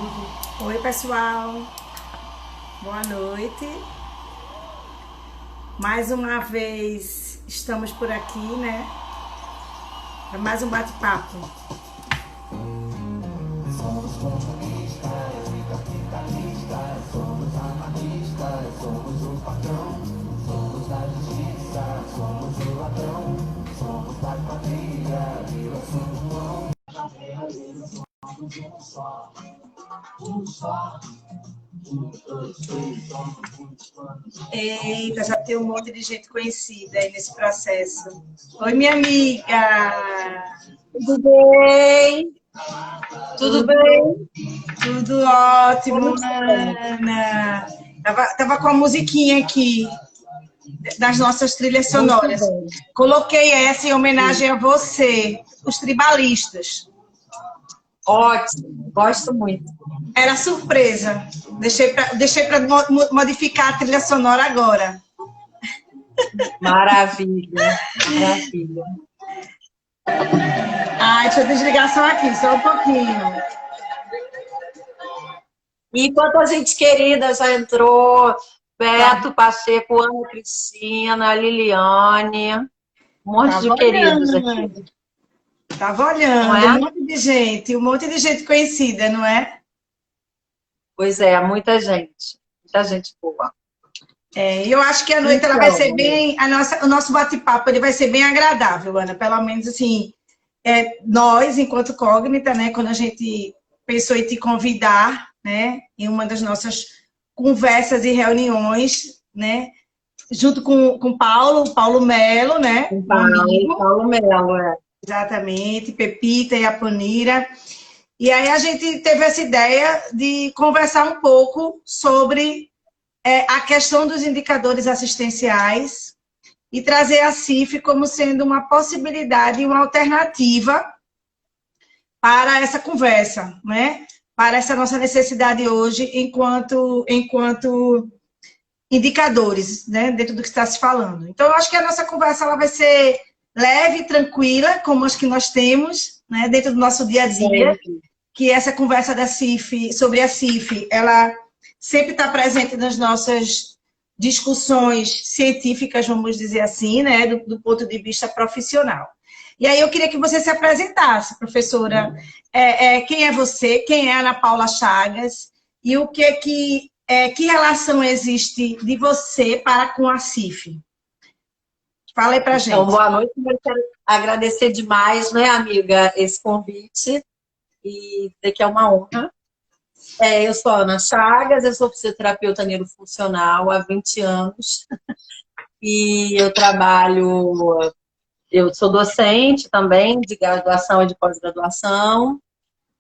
Oi, pessoal. Boa noite. Mais uma vez estamos por aqui, né? Para mais um bate-papo. Eita, já tem um monte de gente conhecida aí nesse processo. Oi, minha amiga. Tudo bem? Tudo Tudo, bem? tudo ótimo, Como estão? Ana. Tava com a musiquinha aqui das nossas trilhas Muito sonoras. bem. Coloquei essa em homenagem a você, os tribalistas. Ótimo, gosto muito. Era surpresa. Deixei para modificar a trilha sonora agora. Maravilha, maravilha. Ai, deixa eu desligar só aqui, só um pouquinho. E quanta gente querida já entrou, Tá, Beto Pacheco, Ana Cristina, Liliane, um monte de tava queridos aqui, olhando, tava não olhando, é? um monte de gente conhecida, não é? Pois é, muita gente boa. É, e eu acho que a noite ela vai ser Então, bem, o nosso bate-papo ele vai ser bem agradável, Ana. Pelo menos assim, nós, enquanto Cognita, né, quando a gente pensou em te convidar, né, em uma das nossas conversas e reuniões, né, junto com Paulo Melo, né, com um amigo, Paulo Melo, exatamente, Pepita e a Panira. E aí a gente teve essa ideia de conversar um pouco sobre a questão dos indicadores assistenciais e trazer a CIF como sendo uma possibilidade e uma alternativa para essa conversa, né? Para essa nossa necessidade hoje enquanto indicadores, né? Dentro do que está se falando. Então, eu acho que a nossa conversa ela vai ser leve, tranquila, como as que nós temos, né? Dentro do nosso dia a dia, sempre. que essa conversa da CIF, sobre a CIF, ela sempre está presente nas nossas discussões científicas, vamos dizer assim, né, do ponto de vista profissional. E aí eu queria que você se apresentasse, professora. Quem é você? Quem é Ana Paula Chagas? E o que relação existe de você para com a CIF? Fala aí para Então, gente. boa noite. Eu quero agradecer demais, né, amiga, esse convite e dizer que é uma honra. Eu sou a Ana Chagas, eu sou fisioterapeuta neurofuncional há 20 anos e eu sou docente também de graduação e de pós-graduação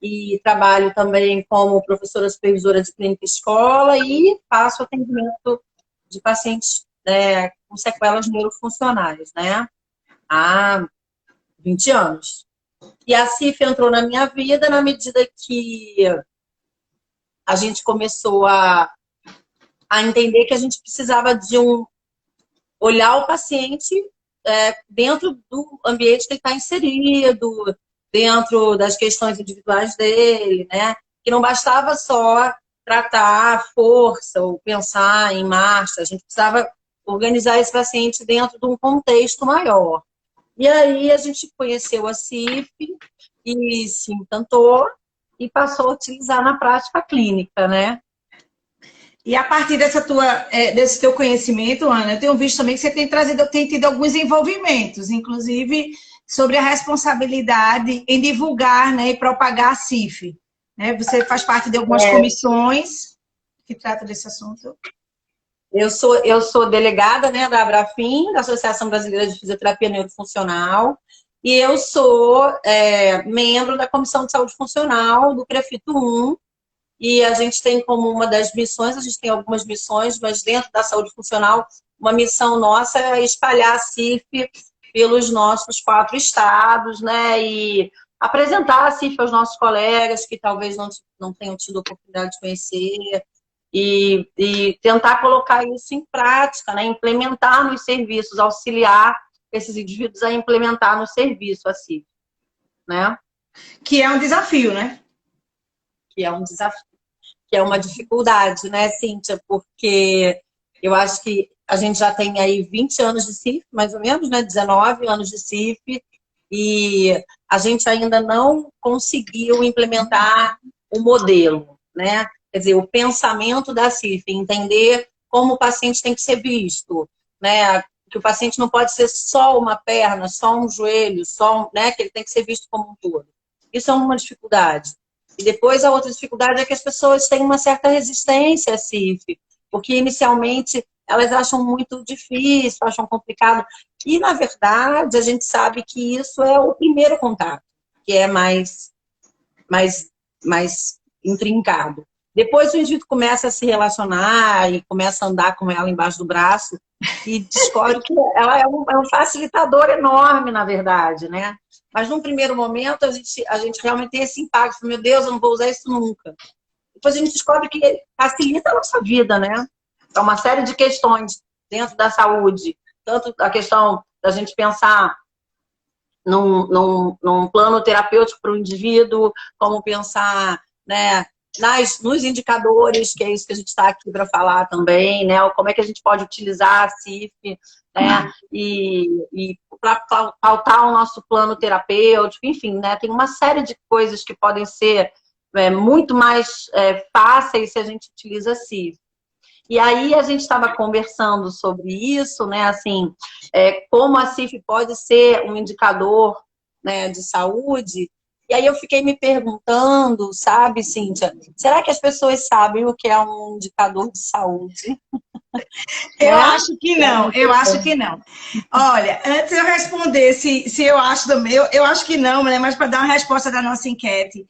e trabalho também como professora supervisora de clínica e escola e faço atendimento de pacientes, né, com sequelas neurofuncionais, né, há 20 anos. E a CIF entrou na minha vida na medida que a gente começou a entender que a gente precisava de olhar o paciente dentro do ambiente que ele está inserido, dentro das questões individuais dele, né? Que não bastava só tratar a força ou pensar em marcha, a gente precisava organizar esse paciente dentro de um contexto maior. E aí a gente conheceu a CIF e se encantou e passou a utilizar na prática clínica, né? E a partir desse teu conhecimento, Ana, eu tenho visto também que você tem tido alguns envolvimentos, inclusive sobre a responsabilidade em divulgar, né, e propagar a CIF. Né? Você faz parte de algumas comissões que tratam desse assunto. Eu sou delegada, né, da Abrafim, da Associação Brasileira de Fisioterapia Neurofuncional, e eu sou membro da Comissão de Saúde Funcional do CREFITO 1, e a gente tem como uma das missões, a gente tem algumas missões, mas dentro da saúde funcional, uma missão nossa é espalhar a CIF pelos nossos 4 estados, né, e apresentar a CIF aos nossos colegas que talvez não tenham tido a oportunidade de conhecer, e tentar colocar isso em prática, né? Implementar nos serviços, auxiliar esses indivíduos a implementar no serviço assim, né? Que é um desafio, né? Que é um desafio. que é uma dificuldade, né, Cíntia? Porque eu acho que a gente já tem aí 20 anos de CIF, mais ou menos, né? 19 anos de CIF, e a gente ainda não conseguiu implementar o modelo, né? Quer dizer, o pensamento da CIF, entender como o paciente tem que ser visto, né? Que o paciente não pode ser só uma perna, só um joelho, né? Que ele tem que ser visto como um todo. Isso é uma dificuldade. E depois a outra dificuldade é que as pessoas têm uma certa resistência à CIF, porque inicialmente elas acham muito difícil, acham complicado. E, na verdade, a gente sabe que isso é o primeiro contato, que é mais intrincado. Depois o indivíduo começa a se relacionar e começa a andar com ela embaixo do braço e descobre que ela é um facilitador enorme, na verdade, né? Mas, num primeiro momento, a gente realmente tem esse impacto. Meu Deus, eu não vou usar isso nunca. Depois a gente descobre que facilita a nossa vida, né? É uma série de questões dentro da saúde. Tanto a questão da gente pensar num plano terapêutico para o indivíduo, como pensar, né, nos indicadores, que é isso que a gente está aqui para falar também, né? Como é que a gente pode utilizar a CIF, né? E para pautar o nosso plano terapêutico, enfim, né? Tem uma série de coisas que podem ser muito mais fáceis se a gente utiliza a CIF. E aí a gente estava conversando sobre isso, né? Assim, como a CIF pode ser um indicador, né, de saúde. E aí eu fiquei me perguntando, sabe, Cíntia, será que as pessoas sabem o que é um indicador de saúde? Eu acho que não, eu acho que não. Olha, antes de eu responder se eu acho também, eu acho que não, né? Mas para dar uma resposta da nossa enquete,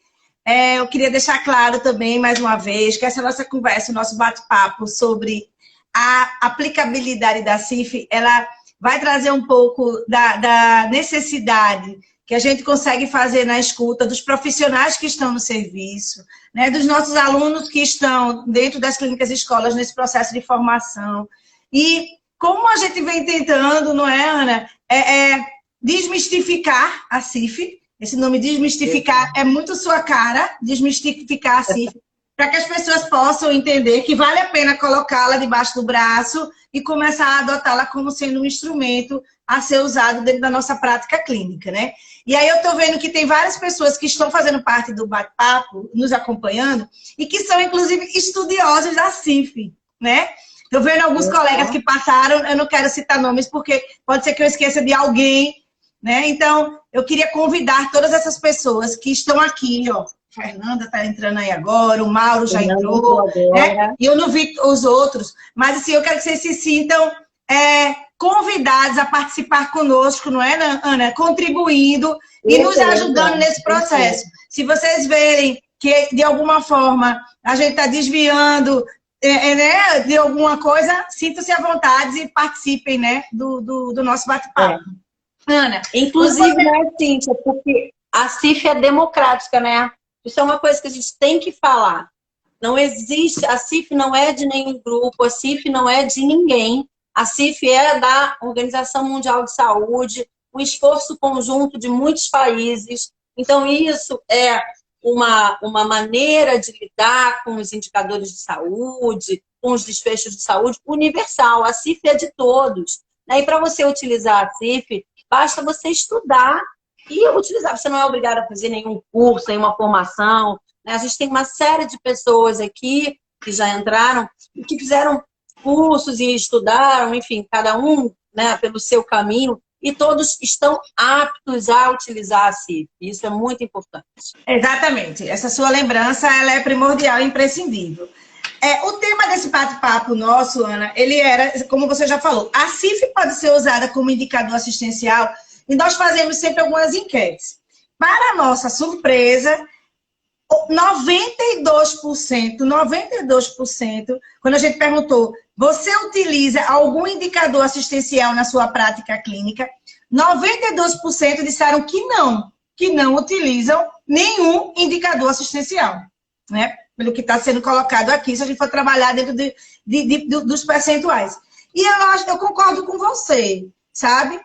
eu queria deixar claro também, mais uma vez, que essa nossa conversa, o nosso bate-papo sobre a aplicabilidade da CIF, ela vai trazer um pouco da necessidade que a gente consegue fazer na escuta dos profissionais que estão no serviço, né, dos nossos alunos que estão dentro das clínicas e escolas nesse processo de formação. E como a gente vem tentando, não é, Ana, desmistificar a CIF. Esse nome desmistificar é muito sua cara, desmistificar a CIF, para que as pessoas possam entender que vale a pena colocá-la debaixo do braço e começar a adotá-la como sendo um instrumento a ser usado dentro da nossa prática clínica, né? E aí eu estou vendo que tem várias pessoas que estão fazendo parte do bate-papo, nos acompanhando, e que são, inclusive, estudiosos da CIF, né? Estou vendo alguns colegas que passaram, eu não quero citar nomes, porque pode ser que eu esqueça de alguém, né? Então, eu queria convidar todas essas pessoas que estão aqui, ó. Fernanda está entrando aí agora, o Mauro já entrou, né? E eu não vi os outros, mas assim, eu quero que vocês se sintam convidados a participar conosco, não é, Ana? Contribuindo e nos ajudando nesse processo. Se vocês verem que, de alguma forma, a gente está desviando né, de alguma coisa, sintam-se à vontade e participem, né, do nosso bate-papo. Ana, inclusive, né, Cíntia, porque a CIF é democrática, né? Isso é uma coisa que a gente tem que falar. Não existe, a CIF não é de nenhum grupo, a CIF não é de ninguém. A CIF é da Organização Mundial de Saúde, um esforço conjunto de muitos países. Então, isso é uma maneira de lidar com os indicadores de saúde, com os desfechos de saúde universal. A CIF é de todos, né? E para você utilizar a CIF, basta você estudar e utilizar. Você não é obrigado a fazer nenhum curso, nenhuma formação, né? A gente tem uma série de pessoas aqui que já entraram e que fizeram cursos e estudaram, enfim, cada um, né, pelo seu caminho, e todos estão aptos a utilizar a CIF. Isso é muito importante. Exatamente. Essa sua lembrança, ela é primordial e imprescindível. O tema desse bate-papo nosso, Ana, ele era, como você já falou, a CIF pode ser usada como indicador assistencial e nós fazemos sempre algumas enquetes. Para a nossa surpresa, 92%, quando a gente perguntou, você utiliza algum indicador assistencial na sua prática clínica? 92% disseram que não utilizam nenhum indicador assistencial, né? Pelo que está sendo colocado aqui, se a gente for trabalhar dentro dos percentuais. E eu concordo com você, sabe?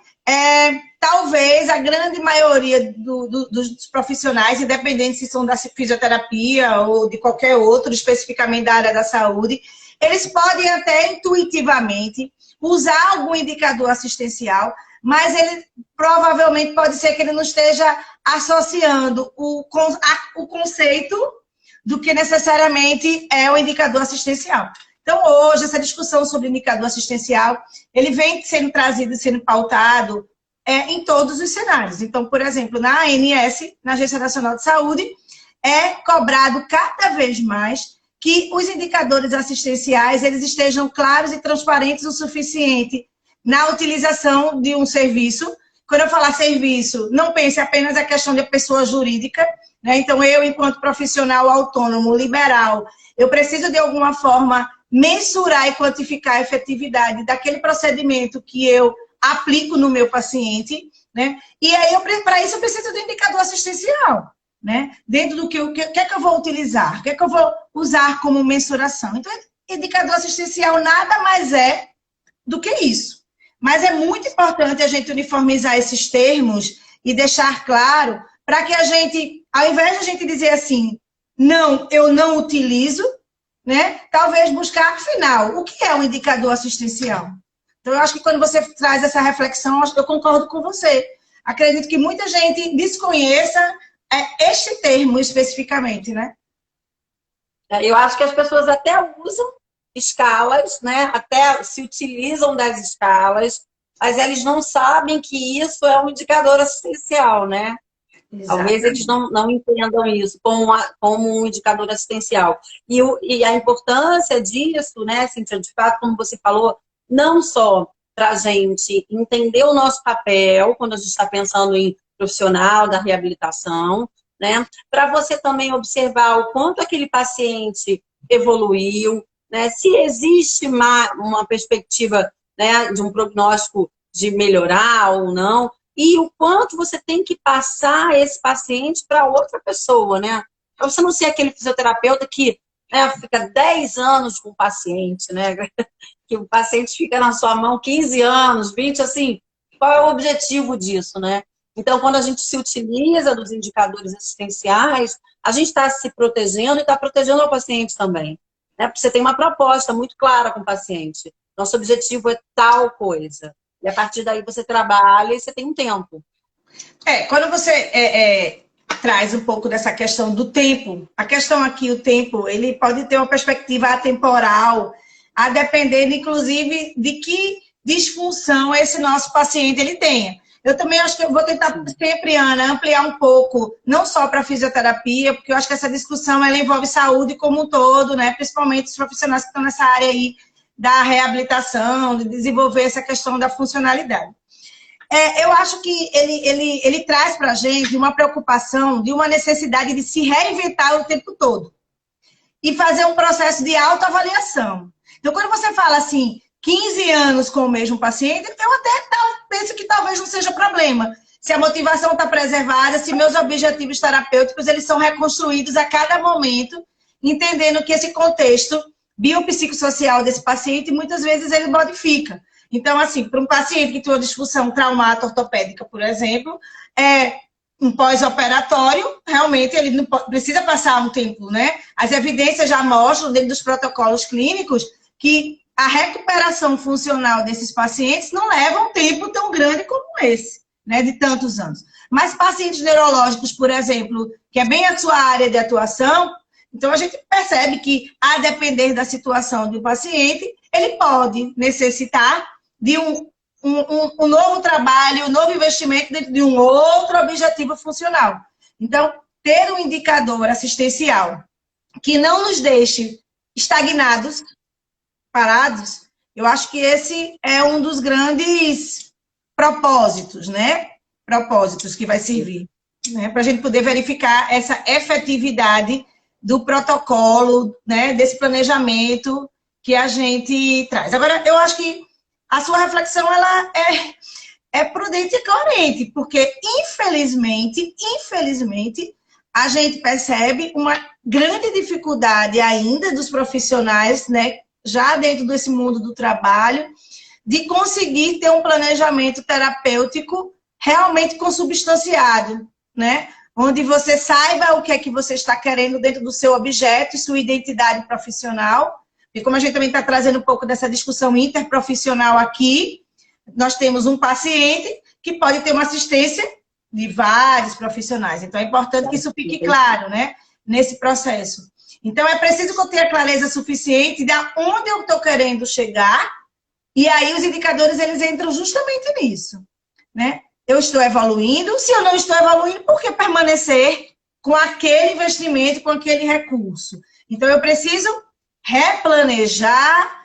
talvez a grande maioria dos profissionais, independente se são da fisioterapia ou de qualquer outro, especificamente da área da saúde, eles podem até intuitivamente usar algum indicador assistencial, mas ele provavelmente pode ser que ele não esteja associando o conceito do que necessariamente é o indicador assistencial. Então, hoje, essa discussão sobre indicador assistencial, ele vem sendo trazido e sendo pautado em todos os cenários. Então, por exemplo, na ANS, na Agência Nacional de Saúde, é cobrado cada vez mais que os indicadores assistenciais eles estejam claros e transparentes o suficiente na utilização de um serviço. Quando eu falar serviço, não pense apenas na questão de pessoa jurídica, né? Então, eu, enquanto profissional autônomo, liberal, eu preciso, de alguma forma, mensurar e quantificar a efetividade daquele procedimento que eu aplico no meu paciente, né? E aí, para isso, eu preciso do indicador assistencial, né? Dentro do que é que eu vou utilizar, o que é que eu vou usar como mensuração. Então, indicador assistencial nada mais é do que isso. Mas é muito importante a gente uniformizar esses termos e deixar claro para que a gente, ao invés de a gente dizer assim, não, eu não utilizo, né? Talvez buscar, afinal, o que é um indicador assistencial? Então, eu acho que quando você traz essa reflexão, eu concordo com você. Acredito que muita gente desconheça este termo especificamente, né? Eu acho que as pessoas até usam escalas, né? Até se utilizam das escalas, mas eles não sabem que isso é um indicador assistencial, né? Exatamente. Talvez eles não entendam isso como um indicador assistencial. E a importância disso, né, Cíntia, de fato, como você falou, não só para a gente entender o nosso papel, quando a gente está pensando em profissional da reabilitação, né, para você também observar o quanto aquele paciente evoluiu, né, se existe uma perspectiva, né, de um prognóstico de melhorar ou não, e o quanto você tem que passar esse paciente para outra pessoa, né? Para você não ser aquele fisioterapeuta que, né, fica 10 anos com o paciente, né? Que o paciente fica na sua mão 15 anos, 20, assim, qual é o objetivo disso, né? Então, quando a gente se utiliza dos indicadores assistenciais, a gente está se protegendo e está protegendo o paciente também, né? Porque você tem uma proposta muito clara com o paciente. Nosso objetivo é tal coisa. E a partir daí você trabalha e você tem um tempo. Quando você traz um pouco dessa questão do tempo, a questão aqui, o tempo, ele pode ter uma perspectiva atemporal, a depender, inclusive, de que disfunção esse nosso paciente ele tenha. Eu também acho que eu vou tentar sempre, Ana, ampliar um pouco, não só para a fisioterapia, porque eu acho que essa discussão ela envolve saúde como um todo, né? Principalmente os profissionais que estão nessa área aí da reabilitação, de desenvolver essa questão da funcionalidade. Eu acho que ele traz para a gente uma preocupação de uma necessidade de se reinventar o tempo todo e fazer um processo de autoavaliação. Então, quando você fala assim, 15 anos com o mesmo paciente, eu até penso que talvez não seja problema. Se a motivação está preservada, se meus objetivos terapêuticos eles são reconstruídos a cada momento, entendendo que esse contexto biopsicossocial desse paciente, muitas vezes ele modifica. Então, assim, para um paciente que tem uma disfunção traumática ortopédica, por exemplo, um pós-operatório, realmente ele não precisa passar um tempo, né? As evidências já mostram, dentro dos protocolos clínicos, que a recuperação funcional desses pacientes não leva um tempo tão grande como esse, né? De tantos anos. Mas pacientes neurológicos, por exemplo, que é bem a sua área de atuação, então, a gente percebe que, a depender da situação do paciente, ele pode necessitar de um novo trabalho, um novo investimento dentro de um outro objetivo funcional. Então, ter um indicador assistencial que não nos deixe estagnados, parados, eu acho que esse é um dos grandes propósitos, né? Propósitos que vai servir, né? Para a gente poder verificar essa efetividade do protocolo, né, desse planejamento que a gente traz. Agora, eu acho que a sua reflexão ela é prudente e coerente, porque, infelizmente, a gente percebe uma grande dificuldade ainda dos profissionais, né, já dentro desse mundo do trabalho, de conseguir ter um planejamento terapêutico realmente consubstanciado, né? Onde você saiba o que é que você está querendo dentro do seu objeto e sua identidade profissional. E como a gente também está trazendo um pouco dessa discussão interprofissional aqui, nós temos um paciente que pode ter uma assistência de vários profissionais. Então, é importante que isso fique claro, né? Nesse processo. Então, é preciso que eu tenha clareza suficiente de onde eu estou querendo chegar, e aí os indicadores, eles entram justamente nisso, né? Eu estou evoluindo, se eu não estou evoluindo, por que permanecer com aquele investimento, com aquele recurso? Então, eu preciso replanejar,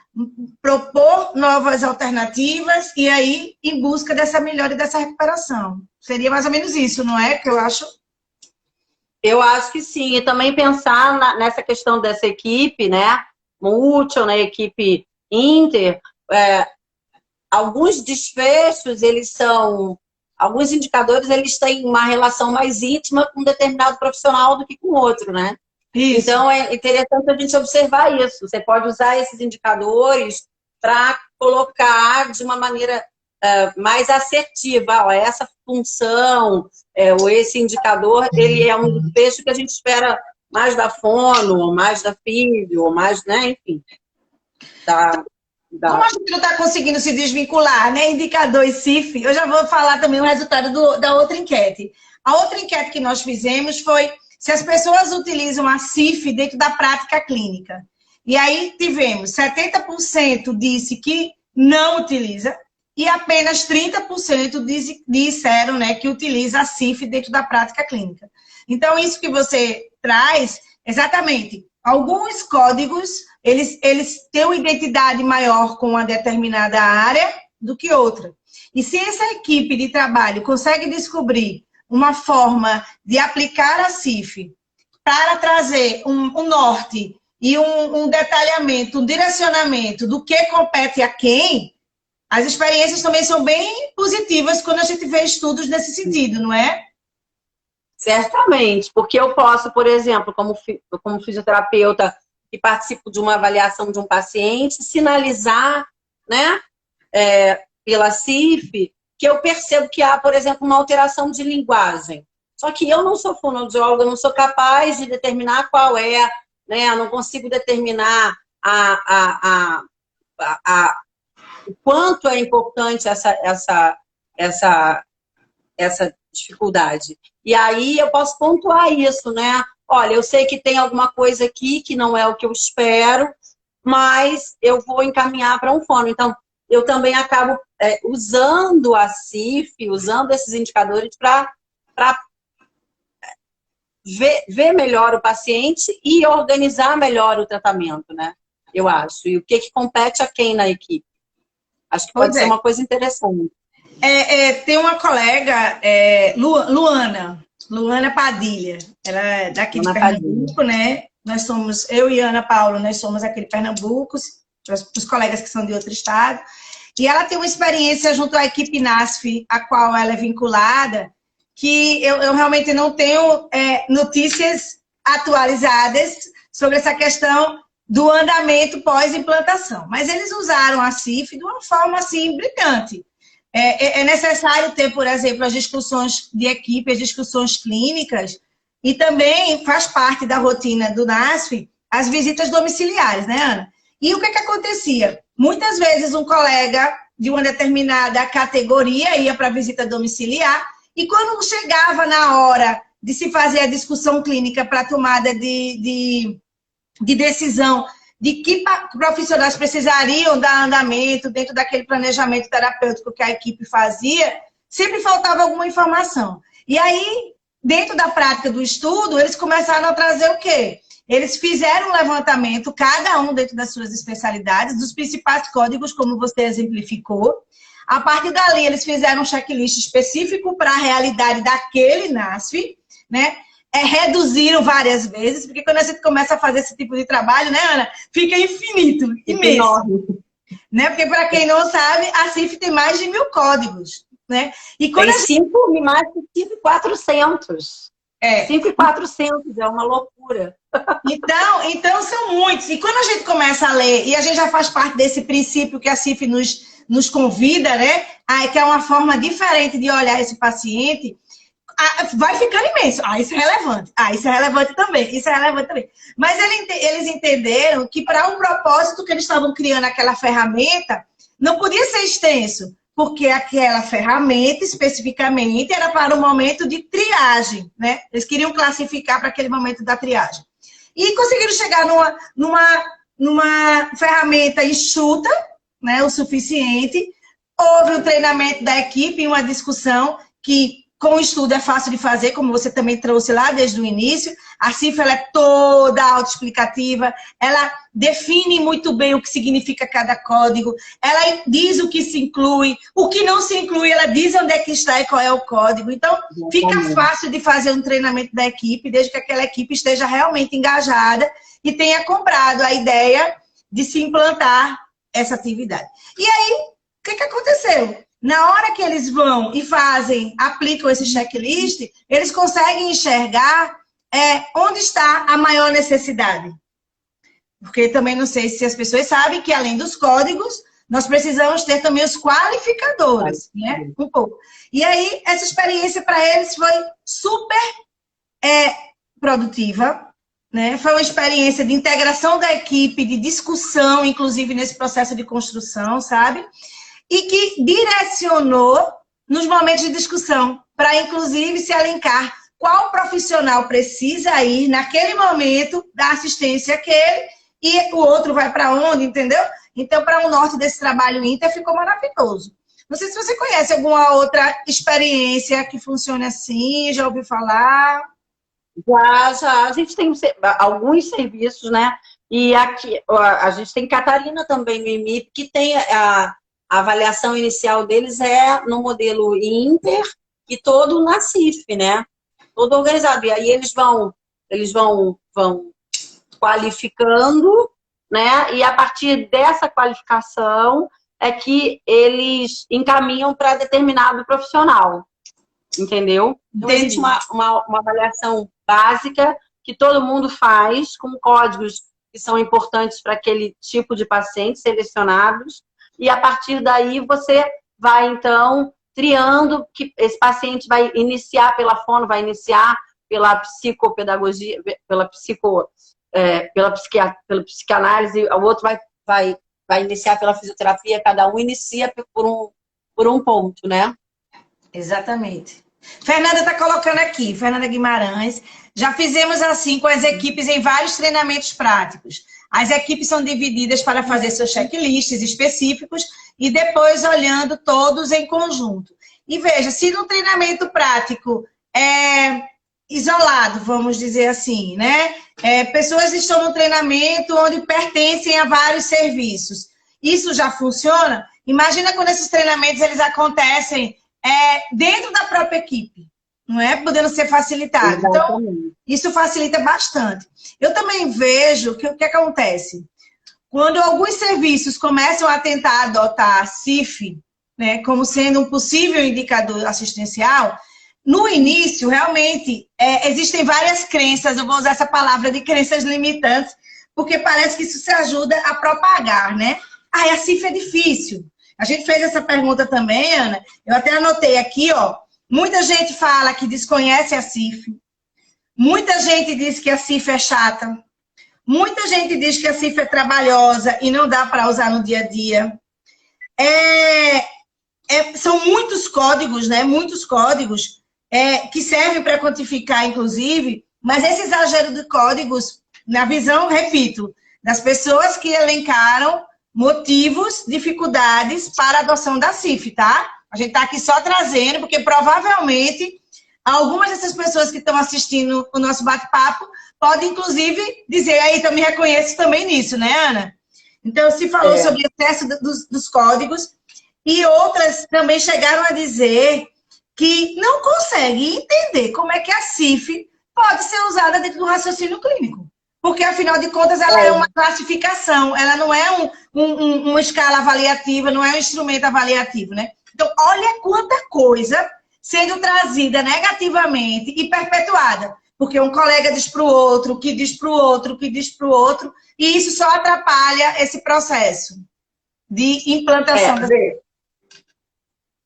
propor novas alternativas e aí em busca dessa melhora e dessa recuperação. Seria mais ou menos isso, não é? Que eu acho. Eu acho que sim. E também pensar nessa questão dessa equipe, né? Multi, né? Equipe Inter. Alguns desfechos, alguns indicadores, eles têm uma relação mais íntima com um determinado profissional do que com outro, né? Isso. Então, é interessante a gente observar isso. Você pode usar esses indicadores para colocar de uma maneira mais assertiva. Ó, essa função, ou esse indicador, ele é um desfecho que a gente espera mais da fono, ou mais da filho, ou mais, né, enfim. Como a gente não está conseguindo se desvincular, né? Indicador e CIF, eu já vou falar também o resultado da outra enquete. A outra enquete que nós fizemos foi se as pessoas utilizam a CIF dentro da prática clínica. E aí tivemos 70% disse que não utiliza e apenas 30% disseram, né, que utiliza a CIF dentro da prática clínica. Então, isso que você traz, exatamente, alguns códigos, eles têm uma identidade maior com uma determinada área do que outra. E se essa equipe de trabalho consegue descobrir uma forma de aplicar a CIF para trazer um norte e um detalhamento, um direcionamento do que compete a quem, as experiências também são bem positivas quando a gente vê estudos nesse sentido, não é? Certamente, porque eu posso, por exemplo, como fisioterapeuta que participo de uma avaliação de um paciente, sinalizar, né, pela CIF, que eu percebo que há, por exemplo, uma alteração de linguagem. Só que eu não sou fonoaudióloga, eu não sou capaz de determinar qual é, né? Eu não consigo determinar o quanto é importante essa dificuldade. E aí eu posso pontuar isso, né? Olha, eu sei que tem alguma coisa aqui que não é o que eu espero, mas eu vou encaminhar para um fono. Então, eu também acabo usando a CIF, usando esses indicadores para ver melhor o paciente e organizar melhor o tratamento, né? Eu acho. E o que compete a quem na equipe? Acho que pode ser uma coisa interessante. Tem uma colega, Luana Padilha, ela é daqui de Pernambuco, né? Nós somos, eu e Ana Paula, nós somos aqui de Pernambuco, os colegas que são de outro estado, e ela tem uma experiência junto à equipe NASF, a qual ela é vinculada, que eu realmente não tenho notícias atualizadas sobre essa questão do andamento pós-implantação. Mas eles usaram a CIF de uma forma, assim, brilhante. É necessário ter, por exemplo, as discussões de equipe, as discussões clínicas, e também faz parte da rotina do NASF as visitas domiciliares, né, Ana? E o que acontecia? Muitas vezes um colega de uma determinada categoria ia para a visita domiciliar, e quando chegava na hora de se fazer a discussão clínica para a tomada de decisão de que profissionais precisariam dar andamento dentro daquele planejamento terapêutico que a equipe fazia, sempre faltava alguma informação. E aí, dentro da prática do estudo, eles começaram a trazer o quê? Eles fizeram um levantamento, cada um dentro das suas especialidades, dos principais códigos, como você exemplificou. A partir dali, eles fizeram um checklist específico para a realidade daquele NASF, né? Reduziram várias vezes, porque quando a gente começa a fazer esse tipo de trabalho, né, Ana? Fica infinito, imenso. Né? Porque, para quem não sabe, a CIF tem mais de 1000 códigos. Né? E quando tem mais de 5.400. 5.400, é uma loucura. Então, são muitos. E quando a gente começa a ler, e a gente já faz parte desse princípio que a CIF nos convida, né, que é uma forma diferente de olhar esse paciente, vai ficando imenso. Isso é relevante. Isso é relevante também. Isso é relevante também. Mas eles entenderam que para um propósito que eles estavam criando aquela ferramenta, não podia ser extenso, porque aquela ferramenta, especificamente, era para o momento de triagem, né? Eles queriam classificar para aquele momento da triagem. E conseguiram chegar numa ferramenta enxuta, né, o suficiente. Houve um treinamento da equipe, uma discussão que, com o estudo, é fácil de fazer, como você também trouxe lá desde o início. A CIF ela é toda autoexplicativa, ela define muito bem o que significa cada código, ela diz o que se inclui, o que não se inclui, ela diz onde é que está e qual é o código. Então, fica fácil de fazer um treinamento da equipe, desde que aquela equipe esteja realmente engajada e tenha comprado a ideia de se implantar essa atividade. E aí, o que aconteceu? Na hora que eles vão e aplicam esse checklist, eles conseguem enxergar onde está a maior necessidade. Porque também não sei se as pessoas sabem que, além dos códigos, nós precisamos ter também os qualificadores, né? Um pouco. E aí, essa experiência para eles foi super produtiva, né? Foi uma experiência de integração da equipe, de discussão, inclusive nesse processo de construção, sabe? E que direcionou nos momentos de discussão, para inclusive se alencar qual profissional precisa ir naquele momento da assistência àquele, e o outro vai para onde, entendeu? Então, para o norte desse trabalho Inter, ficou maravilhoso. Não sei se você conhece alguma outra experiência que funcione assim, já ouviu falar? Já. A gente tem alguns serviços, né? E aqui, a gente tem Catarina também no IMIP, que tem a avaliação inicial deles no modelo Inter e todo na CIF, né? Todo organizado. E aí eles vão qualificando, né? E a partir dessa qualificação é que eles encaminham para determinado profissional. Entendeu? Então, existe uma avaliação básica que todo mundo faz com códigos que são importantes para aquele tipo de paciente selecionados, e a partir daí você vai, então, triando que esse paciente vai iniciar pela fono, vai iniciar pela psicopedagogia, pela psicanálise, o outro vai iniciar pela fisioterapia, cada um inicia por um ponto, né? Exatamente. Fernanda está colocando aqui, Fernanda Guimarães, já fizemos assim com as equipes em vários treinamentos práticos. As equipes são divididas para fazer seus checklists específicos e depois olhando todos em conjunto. E veja, se no treinamento prático isolado, vamos dizer assim, né? Pessoas estão no treinamento onde pertencem a vários serviços. Isso já funciona? Imagina quando esses treinamentos eles acontecem dentro da própria equipe, não é? Podendo ser facilitado. Então, isso facilita bastante. Eu também vejo que o que acontece? Quando alguns serviços começam a tentar adotar a CIF, né, como sendo um possível indicador assistencial, no início, realmente, existem várias crenças, eu vou usar essa palavra de crenças limitantes, porque parece que isso se ajuda a propagar, né? A CIF é difícil. A gente fez essa pergunta também, Ana, eu até anotei aqui, ó, muita gente fala que desconhece a CIF, muita gente diz que a CIF é chata, muita gente diz que a CIF é trabalhosa e não dá para usar no dia a dia. São muitos códigos, né? Muitos códigos que servem para quantificar, inclusive, mas esse exagero de códigos, na visão, repito, das pessoas que elencaram motivos, dificuldades para a adoção da CIF, tá? A gente está aqui só trazendo, porque provavelmente algumas dessas pessoas que estão assistindo o nosso bate-papo podem, inclusive, dizer, aí, então me reconheço também nisso, né, Ana? Então, se falou sobre o excesso dos códigos, e outras também chegaram a dizer que não conseguem entender como é que a CIF pode ser usada dentro do raciocínio clínico. Porque, afinal de contas, ela é uma classificação, ela não é uma escala avaliativa, não é um instrumento avaliativo, né? Então, olha quanta coisa sendo trazida negativamente e perpetuada. Porque um colega diz para o outro, que diz para o outro, que diz para o outro, e isso só atrapalha esse processo. de implantação da...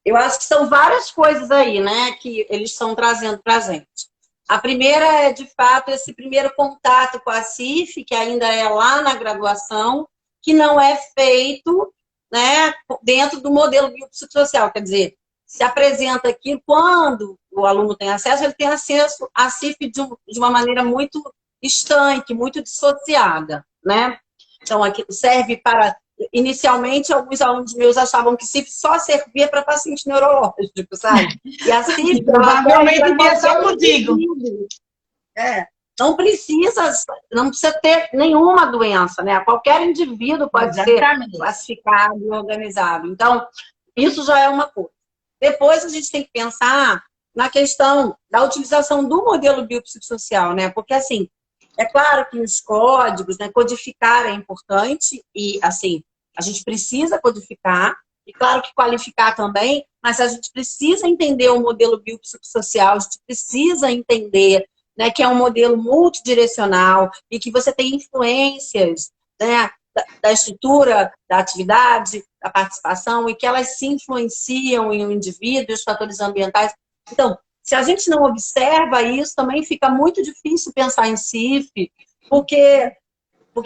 Eu acho que são várias coisas aí, né, que eles estão trazendo para a gente. A primeira é, de fato, esse primeiro contato com a CIF, que ainda é lá na graduação, que não é feito, né, dentro do modelo biopsicossocial. Quer dizer, se apresenta aqui quando o aluno tem acesso, ele tem acesso à CIF de uma maneira muito estanque, muito dissociada, né? Então, aqui serve para... Inicialmente, alguns alunos meus achavam que CIF só servia para paciente neurológico, sabe? E a CIF... Provavelmente via só contigo. Não precisa ter nenhuma doença, né? Qualquer indivíduo pode ser classificado e organizado. Então, isso já é uma coisa. Depois, a gente tem que pensar na questão da utilização do modelo biopsicossocial, né? Porque, assim, é claro que os códigos, né, codificar é importante e, assim, a gente precisa codificar, e claro que qualificar também, mas a gente precisa entender o modelo biopsicossocial, a gente precisa entender, né, que é um modelo multidirecional e que você tem influências, né, da estrutura, da atividade, da participação, e que elas se influenciam em um indivíduo, os fatores ambientais. Então, se a gente não observa isso, também fica muito difícil pensar em CIF, porque é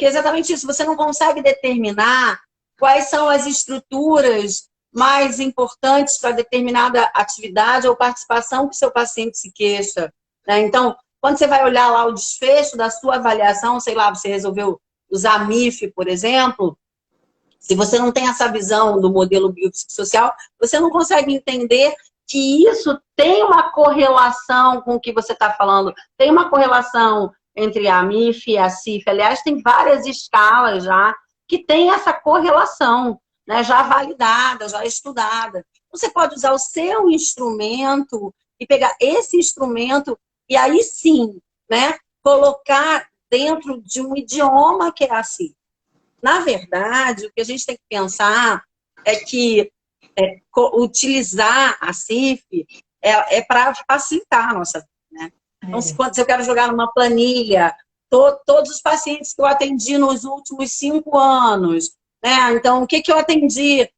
exatamente isso, você não consegue determinar quais são as estruturas mais importantes para determinada atividade ou participação que o seu paciente se queixa, né? Então, quando você vai olhar lá o desfecho da sua avaliação, sei lá, você resolveu usar MIF, por exemplo, se você não tem essa visão do modelo biopsicossocial, você não consegue entender que isso tem uma correlação com o que você está falando, tem uma correlação entre a MIF e a CIF. Aliás, tem várias escalas já que tem essa correlação, né, já validada, já estudada. Você pode usar o seu instrumento e pegar esse instrumento e aí sim, né, colocar dentro de um idioma que é a CIF. Na verdade, o que a gente tem que pensar é que utilizar a CIF é para facilitar a nossa vida, né? Então, se eu quero jogar numa planilha todos os pacientes que eu atendi nos últimos 5 anos, né? Então, o que eu atendi,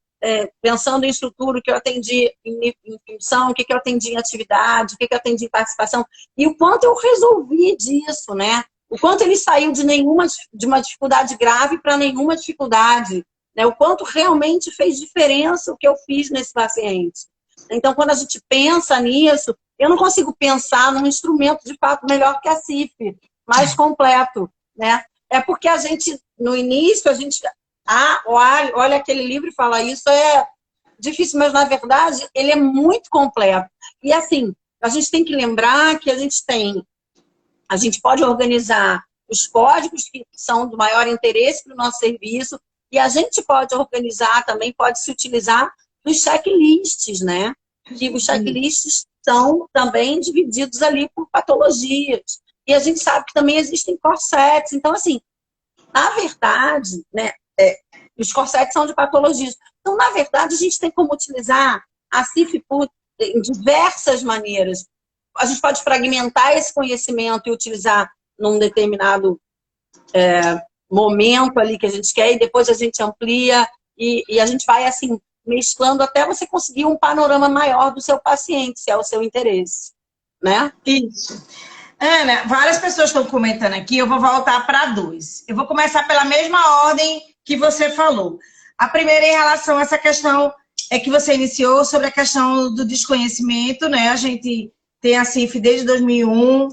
pensando em estrutura, o que eu atendi em função, o que eu atendi em atividade, o que eu atendi em participação, e o quanto eu resolvi disso, né? O quanto ele saiu de uma dificuldade grave para nenhuma dificuldade, né? O quanto realmente fez diferença o que eu fiz nesse paciente. Então, quando a gente pensa nisso, eu não consigo pensar num instrumento de fato melhor que a CIF, mais completo, né? É porque a gente, no início, a gente olha aquele livro e fala, isso é difícil, mas na verdade ele é muito completo. E assim, a gente tem que lembrar que a gente pode organizar os códigos que são do maior interesse para o nosso serviço, e a gente pode organizar também, pode se utilizar dos checklists, né? Que os checklists são também divididos ali por patologias. E a gente sabe que também existem corsets. Então, assim, na verdade, né, os corsets são de patologias. Então, na verdade, a gente tem como utilizar a CIF em diversas maneiras. A gente pode fragmentar esse conhecimento e utilizar num determinado momento ali que a gente quer, e depois a gente amplia, e a gente vai, assim, mesclando até você conseguir um panorama maior do seu paciente, se é o seu interesse, né? Isso. Ana, várias pessoas estão comentando aqui, eu vou voltar para 2. Eu vou começar pela mesma ordem que você falou. A primeira em relação a essa questão que você iniciou sobre a questão do desconhecimento, né? A gente tem a CIF desde 2001,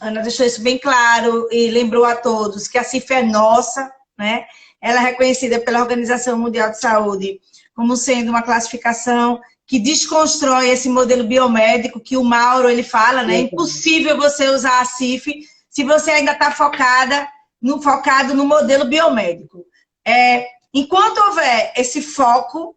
Ana deixou isso bem claro e lembrou a todos que a CIF é nossa, né? Ela é reconhecida pela Organização Mundial de Saúde como sendo uma classificação que desconstrói esse modelo biomédico que o Mauro ele fala, né? É impossível você usar a CIF se você ainda está focado no modelo biomédico. Enquanto houver esse foco,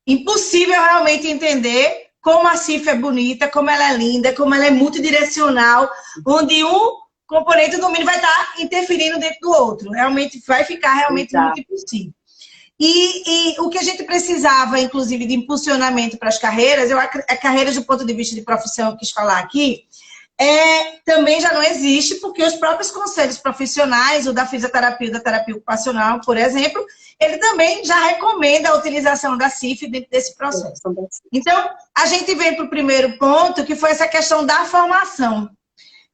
impossível realmente entender como a CIF é bonita, como ela é linda, como ela é multidirecional, onde um componente do mínimo vai estar interferindo dentro do outro. Realmente vai ficar realmente muito impossível. E o que a gente precisava, inclusive, de impulsionamento para as carreiras, carreiras do ponto de vista de profissão, eu quis falar aqui, também já não existe, porque os próprios conselhos profissionais, o da fisioterapia e da terapia ocupacional, por exemplo, ele também já recomenda a utilização da CIF dentro desse processo. Então, a gente vem para o primeiro ponto, que foi essa questão da formação.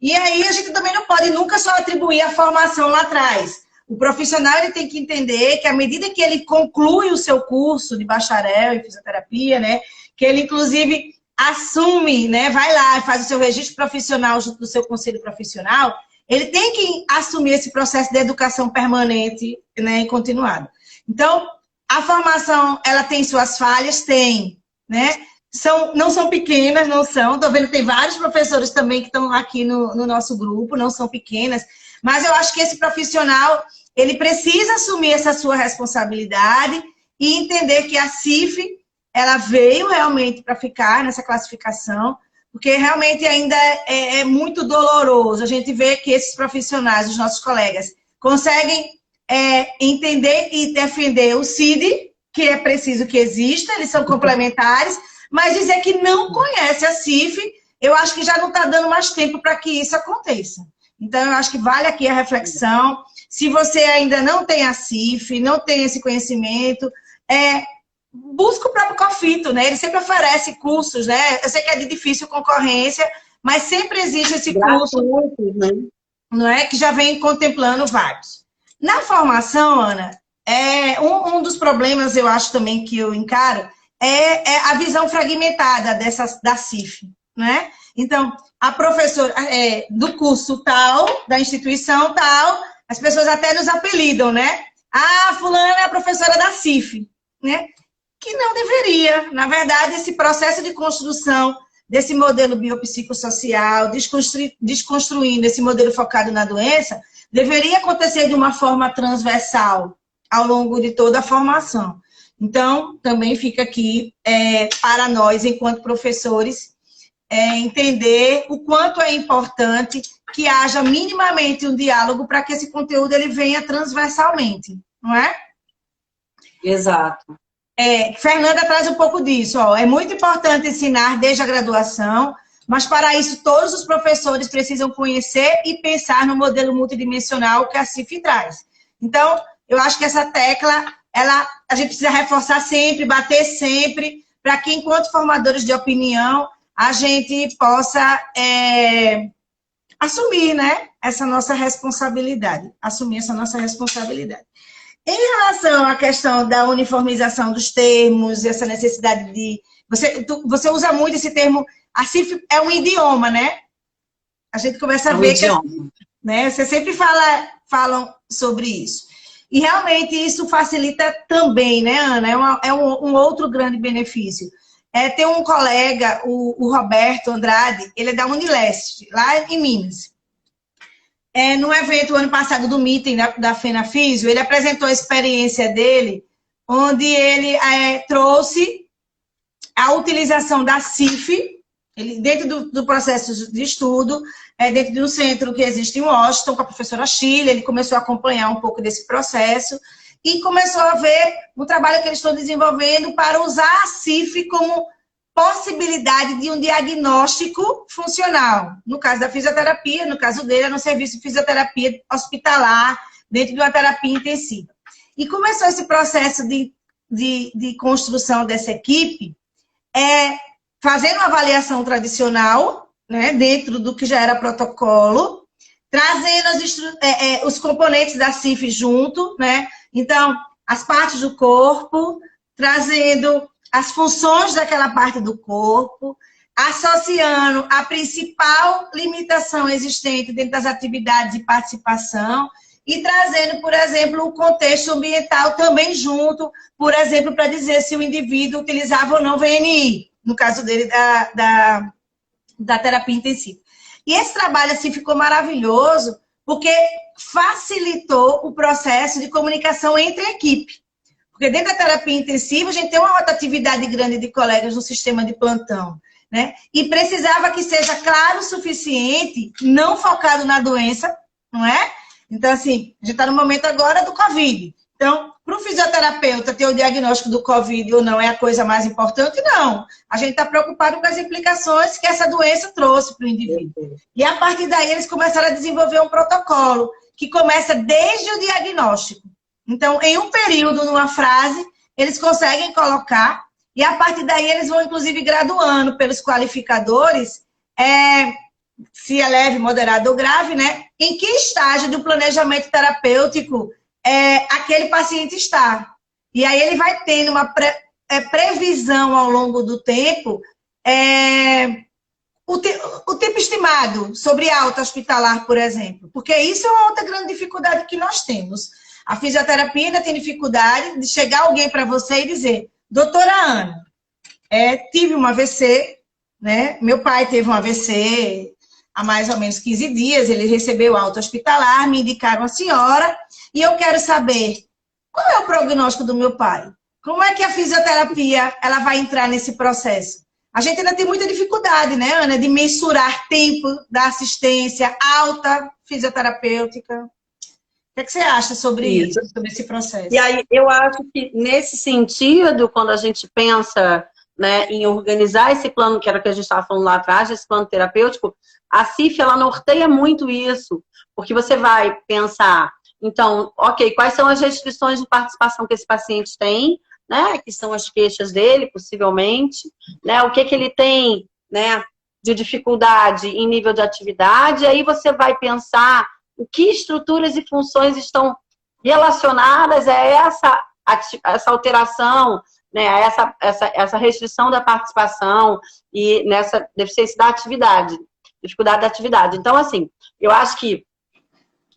E aí, a gente também não pode nunca só atribuir a formação lá atrás. O profissional ele tem que entender que, à medida que ele conclui o seu curso de bacharel em fisioterapia, né, que ele, inclusive, assume, né, vai lá e faz o seu registro profissional junto do seu conselho profissional, ele tem que assumir esse processo de educação permanente, né, e continuado. Então, a formação, ela tem suas falhas? Tem, né? Não são pequenas, não são. Estou vendo que tem vários professores também que estão aqui no nosso grupo, não são pequenas, mas eu acho que esse profissional, ele precisa assumir essa sua responsabilidade e entender que a CIF, ela veio realmente para ficar nessa classificação, porque realmente ainda é muito doloroso. A gente vê que esses profissionais, os nossos colegas, conseguem entender e defender o CID, que é preciso que exista, eles são complementares, mas dizer que não conhece a CIF, eu acho que já não está dando mais tempo para que isso aconteça. Então, eu acho que vale aqui a reflexão. Se você ainda não tem a CIF, não tem esse conhecimento, busca o próprio COFITO, né? Ele sempre oferece cursos, né? Eu sei que é de difícil concorrência, mas sempre existe esse curso, né? Não é? Que já vem contemplando vários. Na formação, Ana, um dos problemas, eu acho também que eu encaro, é a visão fragmentada da CIF, né? Então, a professora do curso tal, da instituição tal, as pessoas até nos apelidam, né? Ah, fulana é a professora da CIF, né? Que não deveria. Na verdade, esse processo de construção desse modelo biopsicossocial, desconstruindo esse modelo focado na doença, deveria acontecer de uma forma transversal ao longo de toda a formação. Então, também fica aqui para nós, enquanto professores, entender o quanto é importante que haja minimamente um diálogo para que esse conteúdo ele venha transversalmente, não é? Exato. Fernanda traz um pouco disso. Ó. É muito importante ensinar desde a graduação, mas para isso todos os professores precisam conhecer e pensar no modelo multidimensional que a CIF traz. Então, eu acho que essa tecla, a gente precisa reforçar sempre, bater sempre, para que, enquanto formadores de opinião, a gente possa assumir, né, essa nossa responsabilidade. Assumir essa nossa responsabilidade. Em relação à questão da uniformização dos termos, essa necessidade de... Você usa muito esse termo, a CIF é um idioma, né? A gente começa a ver que... Né, você sempre falam sobre isso. E realmente isso facilita também, né, Ana? É um outro grande benefício. Tem um colega, o Roberto Andrade, ele é da Unileste, lá em Minas. No evento ano passado do meeting da FENAFISIO, ele apresentou a experiência dele, onde ele trouxe a utilização da CIF, dentro do processo de estudo, dentro de um centro que existe em Washington, com a professora Sheila, ele começou a acompanhar um pouco desse processo e começou a ver o trabalho que eles estão desenvolvendo para usar a CIF como possibilidade de um diagnóstico funcional. No caso da fisioterapia, no caso dele, é no serviço de fisioterapia hospitalar, dentro de uma terapia intensiva. E começou esse processo de construção dessa equipe, fazendo uma avaliação tradicional, né, dentro do que já era protocolo, trazendo os componentes da CIF junto, né? Então, as partes do corpo, trazendo as funções daquela parte do corpo, associando a principal limitação existente dentro das atividades de participação e trazendo, por exemplo, o contexto ambiental também junto, por exemplo, para dizer se o indivíduo utilizava ou não VNI, no caso dele da terapia intensiva. E esse trabalho assim ficou maravilhoso porque facilitou o processo de comunicação entre a equipe. Porque dentro da terapia intensiva, a gente tem uma rotatividade grande de colegas no sistema de plantão, né? E precisava que seja claro o suficiente, não focado na doença, não é? Então, assim, a gente está no momento agora do Covid. Então, para o fisioterapeuta ter o diagnóstico do Covid ou não é a coisa mais importante, não. A gente está preocupado com as implicações que essa doença trouxe para o indivíduo. E a partir daí, eles começaram a desenvolver um protocolo que começa desde o diagnóstico. Então, em um período, numa frase, eles conseguem colocar, e a partir daí eles vão, inclusive, graduando pelos qualificadores, se é leve, moderado ou grave, né? Em que estágio do planejamento terapêutico aquele paciente está. E aí ele vai tendo uma previsão ao longo do tempo, o tempo estimado sobre alta hospitalar, por exemplo. Porque isso é uma outra grande dificuldade que nós temos. A fisioterapia ainda tem dificuldade de chegar alguém para você e dizer: doutora Ana, tive um AVC, né? Meu pai teve um AVC há mais ou menos 15 dias, ele recebeu alta hospitalar, me indicaram a senhora, e eu quero saber qual é o prognóstico do meu pai. Como é que a fisioterapia ela vai entrar nesse processo? A gente ainda tem muita dificuldade, né, Ana, de mensurar tempo da assistência alta fisioterapêutica. O que você acha sobre isso, sobre esse processo? E aí, eu acho que, nesse sentido, quando a gente pensa, né, em organizar esse plano, que era o que a gente estava falando lá atrás, esse plano terapêutico, a CIF, ela norteia muito isso, porque você vai pensar, então, ok, quais são as restrições de participação que esse paciente tem, né, que são as queixas dele, possivelmente, né, o que ele tem, né, de dificuldade em nível de atividade, aí você vai pensar o que estruturas e funções estão relacionadas a essa alteração, né, a essa restrição da participação e nessa deficiência da atividade, dificuldade da atividade. Então, assim, eu acho que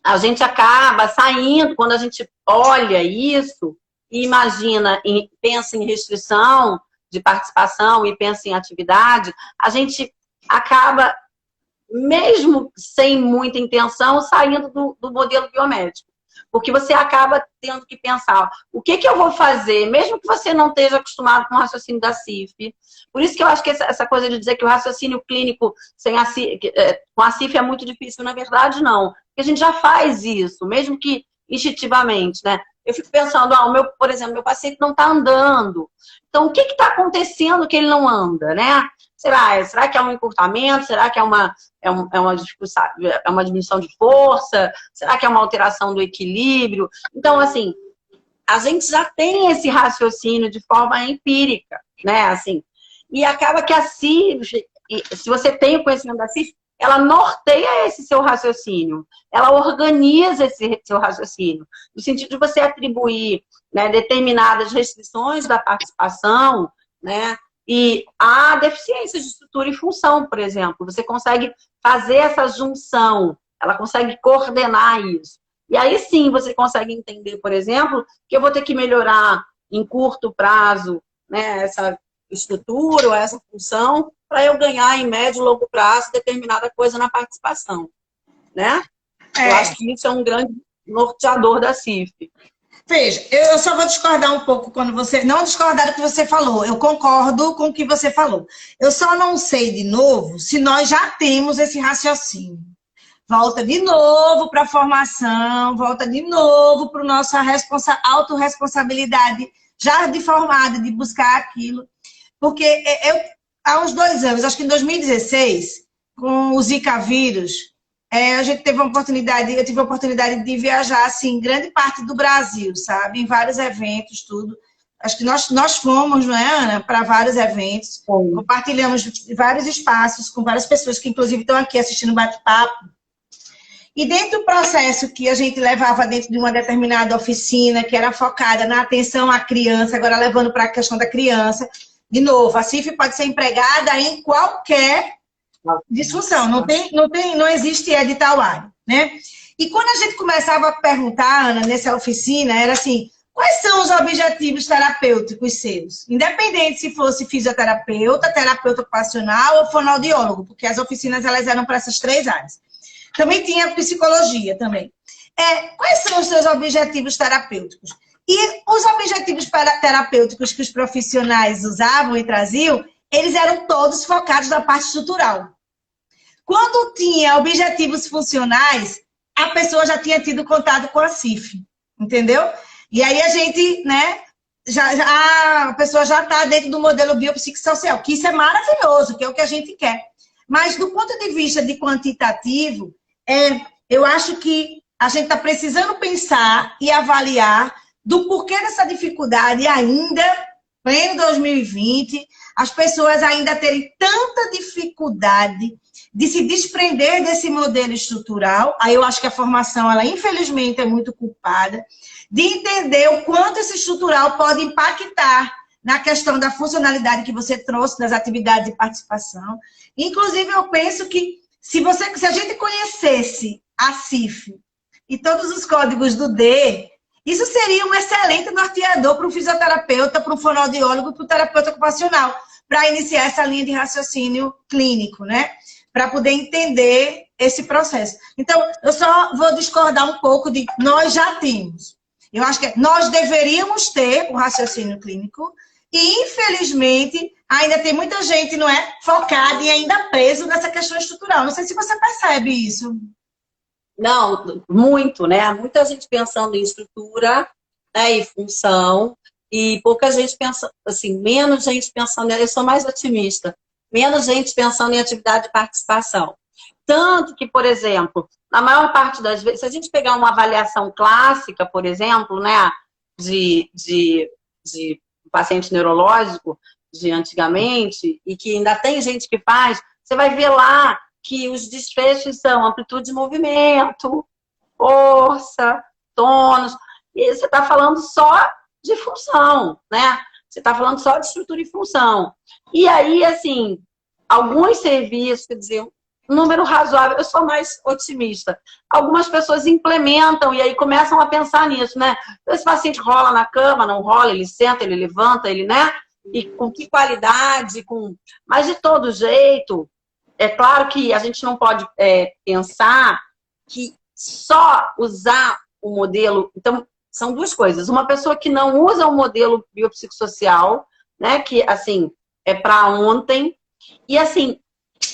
a gente acaba saindo, quando a gente olha isso e imagina, pensa em restrição de participação e pensa em atividade, a gente acaba, mesmo sem muita intenção, saindo do modelo biomédico. Porque você acaba tendo que pensar, o que eu vou fazer, mesmo que você não esteja acostumado com o raciocínio da CIF. Por isso que eu acho que essa coisa de dizer que o raciocínio clínico com a CIF é muito difícil, na verdade, não. Porque a gente já faz isso, mesmo que instintivamente, né? Eu fico pensando, por exemplo, meu paciente não está andando. Então, o que está acontecendo que ele não anda, né? Será que é um encurtamento? Será que é uma diminuição de força? Será que é uma alteração do equilíbrio? Então, assim, a gente já tem esse raciocínio de forma empírica, né? Assim, e acaba que a CIF, se você tem o conhecimento da CIF, ela norteia esse seu raciocínio, ela organiza esse seu raciocínio, no sentido de você atribuir, né, determinadas restrições da participação, né? E há deficiências de estrutura e função, por exemplo. Você consegue fazer essa junção, ela consegue coordenar isso. E aí sim você consegue entender, por exemplo, que eu vou ter que melhorar em curto prazo, né, essa estrutura ou essa função para eu ganhar em médio e longo prazo determinada coisa na participação, né? Eu acho que isso é um grande norteador da CIF. Veja, eu só vou discordar um pouco quando você... Não discordar do que você falou, eu concordo com o que você falou. Eu só não sei, de novo, se nós já temos esse raciocínio. Volta de novo para a formação, volta de novo para a nossa autorresponsabilidade já de formada, de buscar aquilo. Porque há uns 2 anos, acho que em 2016, com o Zika vírus... a gente teve eu tive a oportunidade de viajar, assim, grande parte do Brasil, sabe? Em vários eventos, tudo. Acho que nós fomos, não é, Ana? Para vários eventos. Compartilhamos vários espaços com várias pessoas que, inclusive, estão aqui assistindo o bate-papo. E dentro do processo que a gente levava dentro de uma determinada oficina, que era focada na atenção à criança, agora levando para a questão da criança, de novo, a CIF pode ser empregada em qualquer disfunção, não existe edital, né? E quando a gente começava a perguntar, Ana, nessa oficina, era assim, quais são os objetivos terapêuticos seus? Independente se fosse fisioterapeuta, terapeuta ocupacional ou fonoaudiólogo, porque as oficinas elas eram para essas 3 áreas. Também tinha psicologia também. Quais são os seus objetivos terapêuticos? E os objetivos terapêuticos que os profissionais usavam e traziam, eles eram todos focados na parte estrutural. Quando tinha objetivos funcionais, a pessoa já tinha tido contato com a CIF, entendeu? E aí a gente, né, a pessoa já está dentro do modelo biopsicossocial, que isso é maravilhoso, que é o que a gente quer. Mas do ponto de vista de quantitativo, eu acho que a gente está precisando pensar e avaliar do porquê dessa dificuldade ainda, pleno 2020, as pessoas ainda terem tanta dificuldade de se desprender desse modelo estrutural. Aí eu acho que a formação, ela infelizmente é muito culpada, de entender o quanto esse estrutural pode impactar na questão da funcionalidade que você trouxe das atividades de participação. Inclusive, eu penso que se a gente conhecesse a CIF e todos os códigos do D, isso seria um excelente norteador para um fisioterapeuta, para um fonoaudiólogo, para um terapeuta ocupacional, para iniciar essa linha de raciocínio clínico, né? Para poder entender esse processo. Então, eu só vou discordar um pouco de nós já temos. Eu acho que nós deveríamos ter o raciocínio clínico e, infelizmente, ainda tem muita gente, não é, focada e ainda preso nessa questão estrutural. Não sei se você percebe isso. Não, muito, né? Muita gente pensando em estrutura, né, e função, e pouca gente pensa, assim, menos gente pensando, eu sou mais otimista, menos gente pensando em atividade de participação. Tanto que, por exemplo, na maior parte das vezes, se a gente pegar uma avaliação clássica, por exemplo, né, de paciente neurológico de antigamente, e que ainda tem gente que faz, você vai ver lá que os desfechos são amplitude de movimento, força, tônus, e você está falando só de função, né? Você está falando só de estrutura e função. E aí, assim, alguns serviços, quer dizer, um número razoável, eu sou mais otimista. Algumas pessoas implementam e aí começam a pensar nisso, né? Esse paciente rola na cama, não rola, ele senta, ele levanta, ele, né? E com que qualidade, mas de todo jeito, é claro que a gente não pode pensar que só usar o modelo... Então, são duas coisas. Uma pessoa que não usa o modelo biopsicossocial, né? Que, assim, é para ontem. E, assim,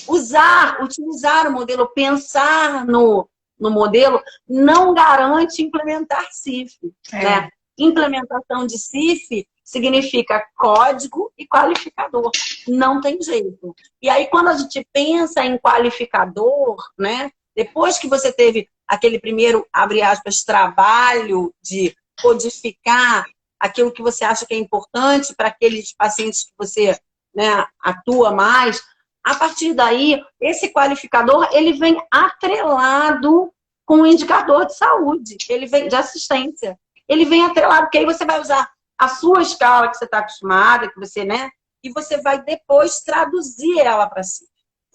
utilizar o modelo, pensar no modelo, não garante implementar CIF, né? Implementação de CIF significa código e qualificador. Não tem jeito. E aí, quando a gente pensa em qualificador, né? Depois que você teve aquele primeiro, abre aspas, trabalho de codificar aquilo que você acha que é importante para aqueles pacientes que você, né, atua mais, a partir daí, esse qualificador, ele vem atrelado com o indicador de saúde, ele vem de assistência. Ele vem atrelado, porque aí você vai usar a sua escala que você está acostumada, que você, né? E você vai depois traduzir ela para si,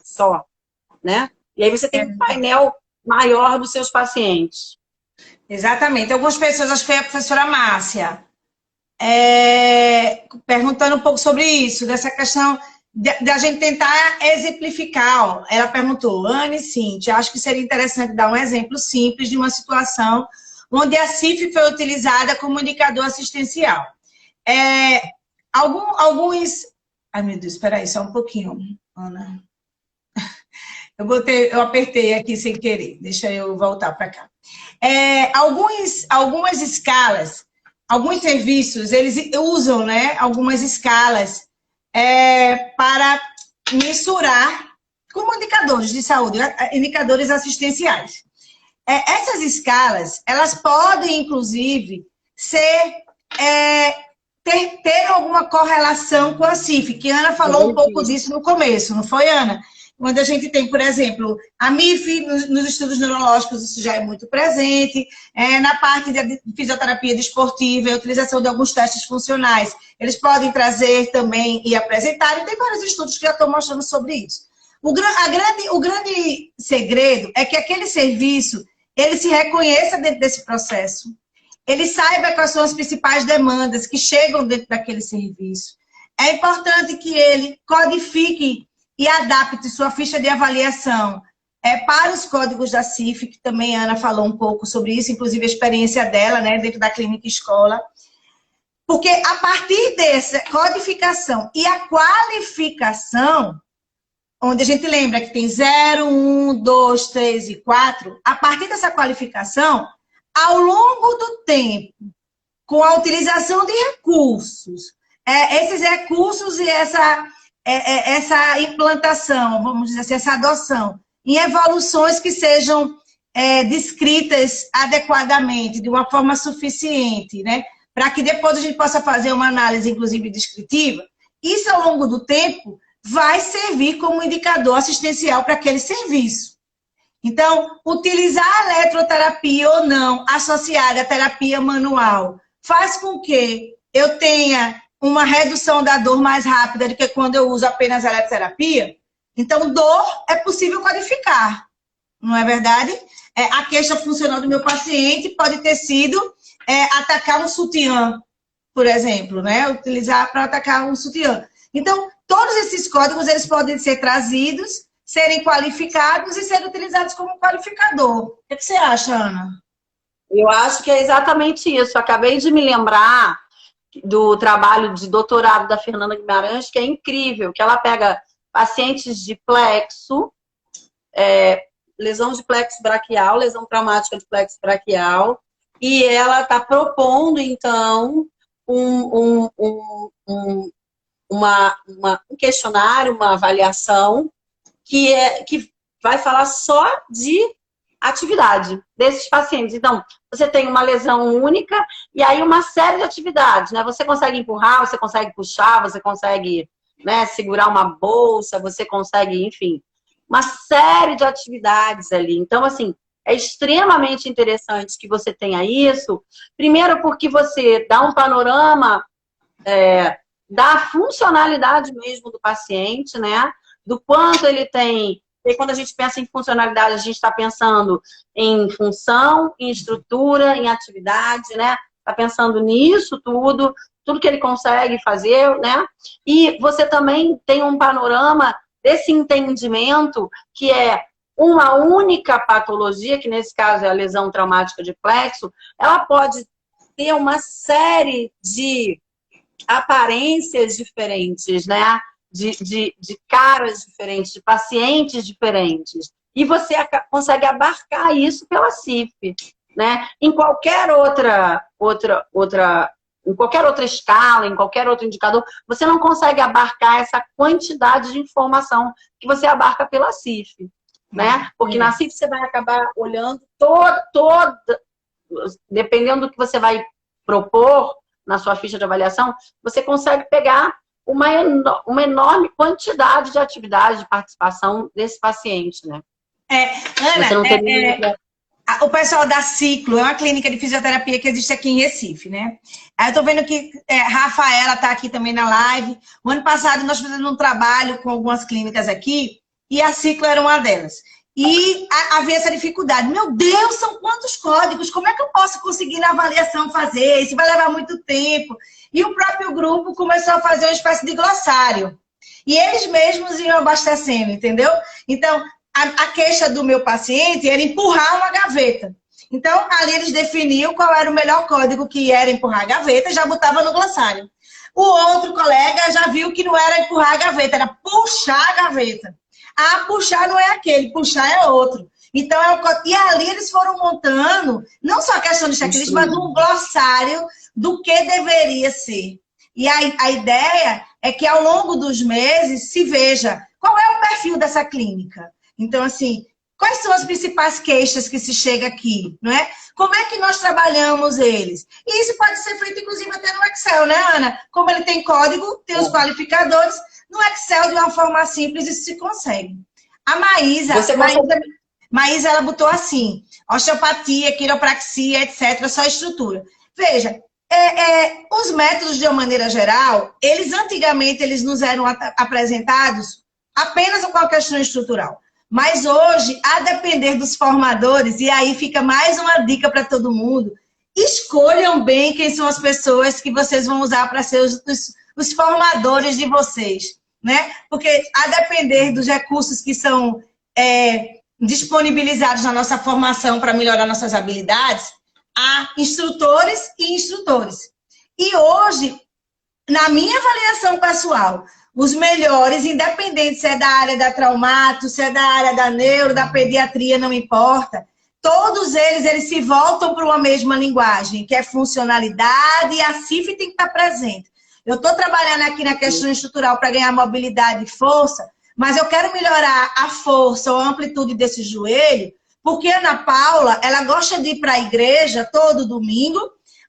só, né? E aí você tem um painel maior dos seus pacientes. Exatamente. Algumas pessoas, acho que foi a professora Márcia, perguntando um pouco sobre isso, dessa questão da gente tentar exemplificar. Ó. Ela perguntou, Anne e Cíntia, acho que seria interessante dar um exemplo simples de uma situação onde a CIF foi utilizada como indicador assistencial. Alguns... Ai, meu Deus, espera aí, só um pouquinho, Ana. Eu apertei aqui sem querer. Deixa eu voltar para cá. Algumas escalas, alguns serviços, eles usam, né, algumas escalas para mensurar como indicadores de saúde, indicadores assistenciais. Essas escalas, elas podem, inclusive, ter alguma correlação com a CIF, que a Ana falou um pouco disso no começo, não foi, Ana? Quando a gente tem, por exemplo, a MIF, nos estudos neurológicos, isso já é muito presente, na parte de fisioterapia desportiva, a utilização de alguns testes funcionais, eles podem trazer também e apresentar, e tem vários estudos que já estão mostrando sobre isso. O grande segredo é que aquele serviço, ele se reconheça dentro desse processo, ele saiba quais são as principais demandas que chegam dentro daquele serviço. É importante que ele codifique e adapte sua ficha de avaliação para os códigos da CIF, que também a Ana falou um pouco sobre isso, inclusive a experiência dela, né, dentro da clínica escola. Porque a partir dessa codificação e a qualificação, onde a gente lembra que tem 0, 1, 2, 3 e 4, a partir dessa qualificação, ao longo do tempo, com a utilização de recursos, esses recursos e essa implantação, vamos dizer assim, essa adoção, em evoluções que sejam descritas adequadamente, de uma forma suficiente, né? para que depois a gente possa fazer uma análise, inclusive, descritiva. Isso, ao longo do tempo, vai servir como indicador assistencial para aquele serviço. Então, utilizar a eletroterapia ou não, associada à terapia manual, faz com que eu tenha uma redução da dor mais rápida do que quando eu uso apenas a eletroterapia. Então, dor é possível qualificar, não é verdade? A queixa funcional do meu paciente pode ter sido atacar um sutiã, por exemplo, né? Utilizar para atacar um sutiã. Então, todos esses códigos, eles podem ser trazidos, serem qualificados e serem utilizados como qualificador. O que você acha, Ana? Eu acho que é exatamente isso. Acabei de me lembrar do trabalho de doutorado da Fernanda Guimarães, que é incrível, que ela pega pacientes de plexo, lesão de plexo braquial, lesão traumática de plexo braquial, e ela está propondo, então, um questionário, uma avaliação, que vai falar só de atividade desses pacientes. Então, você tem uma lesão única e aí uma série de atividades, né? Você consegue empurrar, você consegue puxar, você consegue, né, segurar uma bolsa, você consegue, enfim, uma série de atividades ali. Então, assim, é extremamente interessante que você tenha isso. Primeiro porque você dá um panorama da funcionalidade mesmo do paciente, né? Do quanto ele tem. E quando a gente pensa em funcionalidade, a gente está pensando em função, em estrutura, em atividade, né? Está pensando nisso tudo que ele consegue fazer, né? E você também tem um panorama desse entendimento que é uma única patologia, que nesse caso é a lesão traumática de plexo, ela pode ter uma série de aparências diferentes, né? De caras diferentes, de pacientes diferentes. E você consegue abarcar isso pela CIF, né? Em qualquer outra em qualquer outra escala, em qualquer outro indicador, você não consegue abarcar essa quantidade de informação que você abarca pela CIF, né? Porque na CIF você vai acabar olhando toda, dependendo do que você vai propor na sua ficha de avaliação, você consegue pegar uma enorme quantidade de atividade de participação desse paciente, né? Ana, o pessoal da Ciclo é uma clínica de fisioterapia que existe aqui em Recife, né? Aí eu tô vendo que Rafaela tá aqui também na live. O ano passado nós fizemos um trabalho com algumas clínicas aqui e a Ciclo era uma delas. E havia essa dificuldade. Meu Deus, são quantos códigos? Como é que eu posso conseguir na avaliação fazer? Isso vai levar muito tempo. E o próprio grupo começou a fazer uma espécie de glossário. E eles mesmos iam abastecendo, entendeu? Então, a queixa do meu paciente era empurrar uma gaveta. Então, ali eles definiam qual era o melhor código que era empurrar a gaveta e já botava no glossário. O outro colega já viu que não era empurrar a gaveta, era puxar a gaveta. Ah, puxar não é aquele, puxar é outro. Então, e ali eles foram montando, não só a questão de checklist, mas um glossário do que deveria ser. E a ideia é que ao longo dos meses se veja qual é o perfil dessa clínica. Então, assim, quais são as principais queixas que se chega aqui, não é? Como é que nós trabalhamos eles? E isso pode ser feito, inclusive, até no Excel, né, Ana? Como ele tem código, tem os qualificadores, no Excel, de uma forma simples, isso se consegue. A Maísa, ela botou assim, osteopatia, quiropraxia, etc., só estrutura. Veja, os métodos, de uma maneira geral, antigamente, eles nos eram apresentados apenas com a questão estrutural. Mas hoje, a depender dos formadores, e aí fica mais uma dica para todo mundo, escolham bem quem são as pessoas que vocês vão usar para ser os formadores de vocês, né? Porque a depender dos recursos que são disponibilizados na nossa formação para melhorar nossas habilidades, há instrutores e instrutores. E hoje, na minha avaliação pessoal, os melhores, independente se é da área da traumato, se é da área da neuro, da pediatria, não importa, todos eles se voltam para uma mesma linguagem, que é funcionalidade, e a CIF tem que estar presente. Eu estou trabalhando aqui na questão estrutural para ganhar mobilidade e força, mas eu quero melhorar a força ou a amplitude desse joelho, porque a Ana Paula, ela gosta de ir para a igreja todo domingo,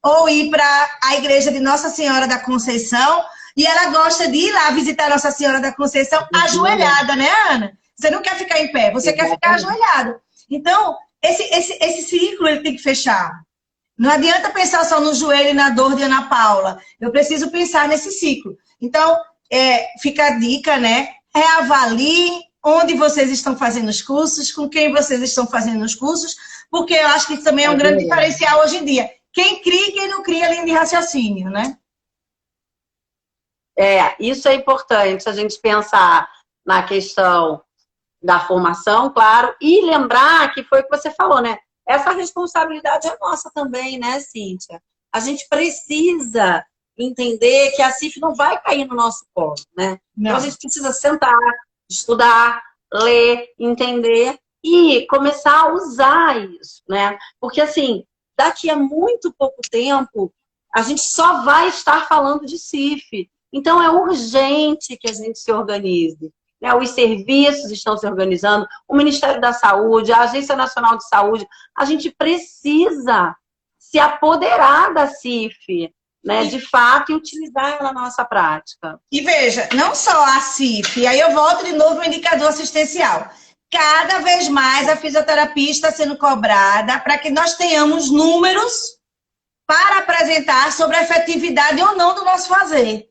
ou ir para a igreja de Nossa Senhora da Conceição, e ela gosta de ir lá visitar Nossa Senhora da Conceição ajoelhada, né, Ana? Você não quer ficar em pé, você quer ficar ajoelhado. Então, esse ciclo ele tem que fechar. Não adianta pensar só no joelho e na dor de Ana Paula. Eu preciso pensar nesse ciclo. Então, fica a dica, né? Reavaliem onde vocês estão fazendo os cursos, com quem vocês estão fazendo os cursos, porque eu acho que isso também é um grande diferencial hoje em dia. Quem cria e quem não cria linha de raciocínio, né? Isso é importante, a gente pensar na questão da formação, claro, e lembrar que foi o que você falou, né? Essa responsabilidade é nossa também, né, Cíntia? A gente precisa entender que a CIF não vai cair no nosso colo, né? Não. Então a gente precisa sentar, estudar, ler, entender e começar a usar isso, né? Porque, assim, daqui a muito pouco tempo, a gente só vai estar falando de CIF. Então, é urgente que a gente se organize. Né? Os serviços estão se organizando, o Ministério da Saúde, a Agência Nacional de Saúde. A gente precisa se apoderar da CIF, né, de fato, e utilizar ela na nossa prática. E veja, não só a CIF, aí eu volto de novo no indicador assistencial. Cada vez mais a fisioterapia está sendo cobrada para que nós tenhamos números para apresentar sobre a efetividade ou não do nosso fazer.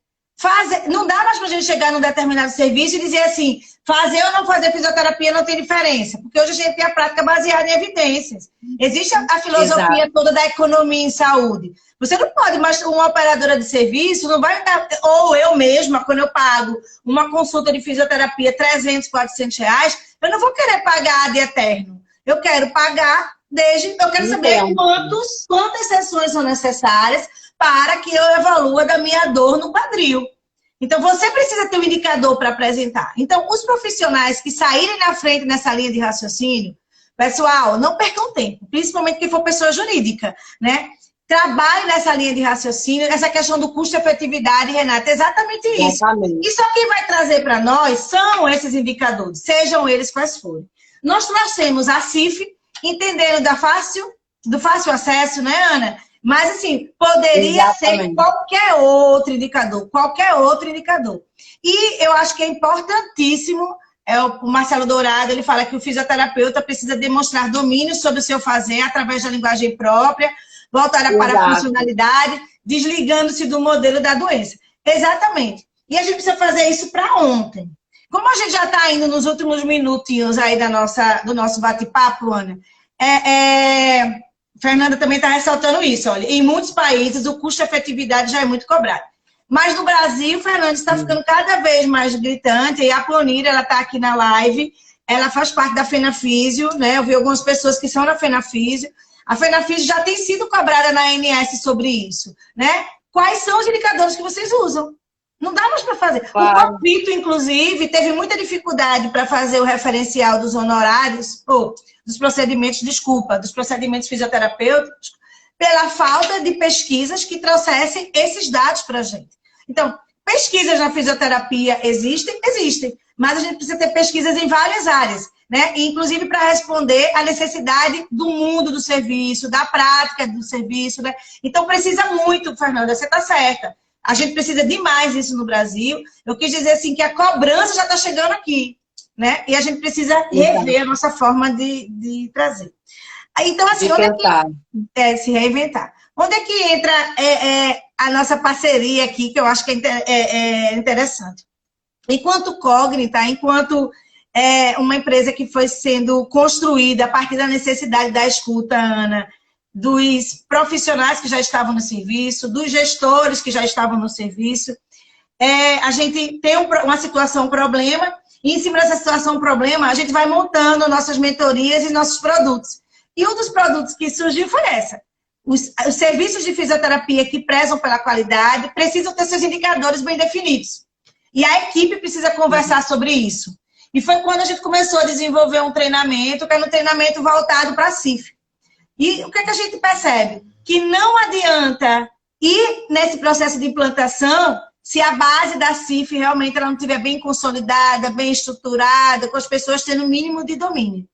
Não dá mais para a gente chegar num determinado serviço e dizer assim, fazer ou não fazer fisioterapia não tem diferença, porque hoje a gente tem a prática baseada em evidências. Existe a filosofia toda da economia em saúde. Você não pode, mas uma operadora de serviço não vai dar, ou eu mesma, quando eu pago uma consulta de fisioterapia 300, 400 reais, eu não vou querer pagar de eterno. Eu quero pagar eu quero saber quantas sessões são necessárias para que eu evalue da minha dor no quadril. Então, você precisa ter um indicador para apresentar. Então, os profissionais que saírem na frente nessa linha de raciocínio, pessoal, não percam tempo, principalmente quem for pessoa jurídica, né? Trabalhe nessa linha de raciocínio, essa questão do custo-efetividade, Renata, exatamente isso. Exatamente. E só quem vai trazer para nós são esses indicadores, sejam eles quais forem. Nós trouxemos a CIF, entendendo do fácil acesso, né, Ana? Mas, assim, poderia ser qualquer outro indicador. E eu acho que é importantíssimo, o Marcelo Dourado, ele fala que o fisioterapeuta precisa demonstrar domínio sobre o seu fazer através da linguagem própria, voltada para a funcionalidade, desligando-se do modelo da doença. Exatamente. E a gente precisa fazer isso para ontem. Como a gente já está indo nos últimos minutinhos aí do nosso bate-papo, Ana, Fernanda também está ressaltando isso. Olha, em muitos países o custo-efetividade já é muito cobrado. Mas no Brasil, Fernanda, está ficando cada vez mais gritante. E a Plonira, ela está aqui na live, ela faz parte da FenaFísio, né? Eu vi algumas pessoas que são da FenaFísio. A FenaFísio já tem sido cobrada na ANS sobre isso, né? Quais são os indicadores que vocês usam? Não dá mais para fazer. Claro. O conflito, inclusive, teve muita dificuldade para fazer o referencial dos honorários, dos procedimentos fisioterapêuticos, pela falta de pesquisas que trouxessem esses dados para a gente. Então, pesquisas na fisioterapia existem, mas a gente precisa ter pesquisas em várias áreas, né? Inclusive para responder à necessidade do mundo do serviço, da prática do serviço, né? Então, precisa muito, Fernanda, você está certa. A gente precisa demais disso no Brasil. Eu quis dizer assim que a cobrança já está chegando aqui, né? E a gente precisa rever a nossa forma de trazer. Então, assim, se reinventar. Onde é que entra a nossa parceria aqui, que eu acho que é interessante? Enquanto Cognita, enquanto uma empresa que foi sendo construída a partir da necessidade da escuta, Ana, dos profissionais que já estavam no serviço, dos gestores que já estavam no serviço. A gente tem uma situação, um problema, e em cima dessa situação, um problema, a gente vai montando nossas mentorias e nossos produtos. E um dos produtos que surgiu foi essa. Os serviços de fisioterapia que prezam pela qualidade precisam ter seus indicadores bem definidos. E a equipe precisa conversar sobre isso. E foi quando a gente começou a desenvolver um treinamento, que é um treinamento voltado para a CIF. E o que a gente percebe? Que não adianta ir nesse processo de implantação se a base da CIF realmente ela não estiver bem consolidada, bem estruturada, com as pessoas tendo o mínimo de domínio.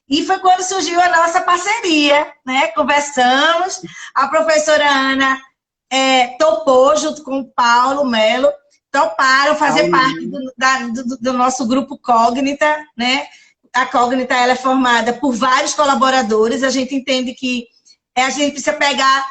E foi quando surgiu a nossa parceria, né? Conversamos, a professora Ana topou, junto com o Paulo Melo, toparam fazer parte do nosso grupo Cognita, né? A Cognita, ela é formada por vários colaboradores, a gente entende que a gente precisa pegar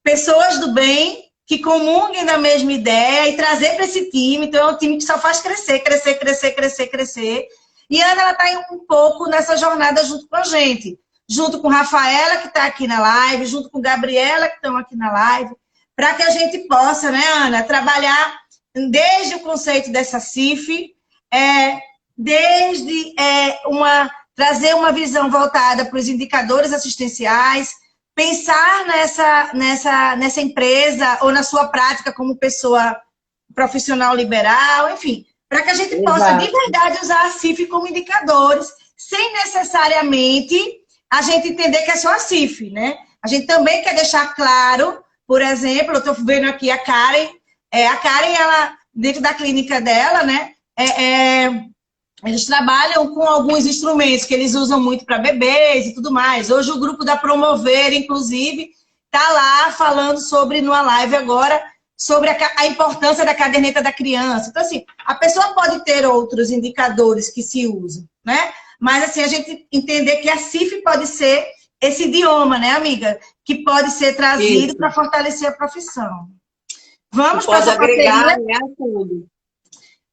pessoas do bem que comunguem da mesma ideia e trazer para esse time. Então, é um time que só faz crescer, crescer, crescer, crescer, crescer. E a Ana, ela está um pouco nessa jornada junto com a gente. Junto com Rafaela, que está aqui na live, junto com Gabriela, que estão aqui na live, para que a gente possa, né, Ana, trabalhar desde o conceito dessa CIF, desde trazer uma visão voltada para os indicadores assistenciais, pensar nessa empresa ou na sua prática como pessoa profissional liberal, enfim, para que a gente possa, de verdade, usar a CIF como indicadores, sem necessariamente a gente entender que é só a CIF, né? A gente também quer deixar claro, por exemplo, eu estou vendo aqui a Karen, ela, dentro da clínica dela, né, eles trabalham com alguns instrumentos que eles usam muito para bebês e tudo mais. Hoje o grupo da Promover, inclusive, está lá falando sobre, numa live agora, sobre a importância da caderneta da criança. Então, assim, a pessoa pode ter outros indicadores que se usam, né? Mas, assim, a gente entender que a CIF pode ser esse idioma, né, amiga? Que pode ser trazido para fortalecer a profissão. Vamos para essa parceria. Né, tudo.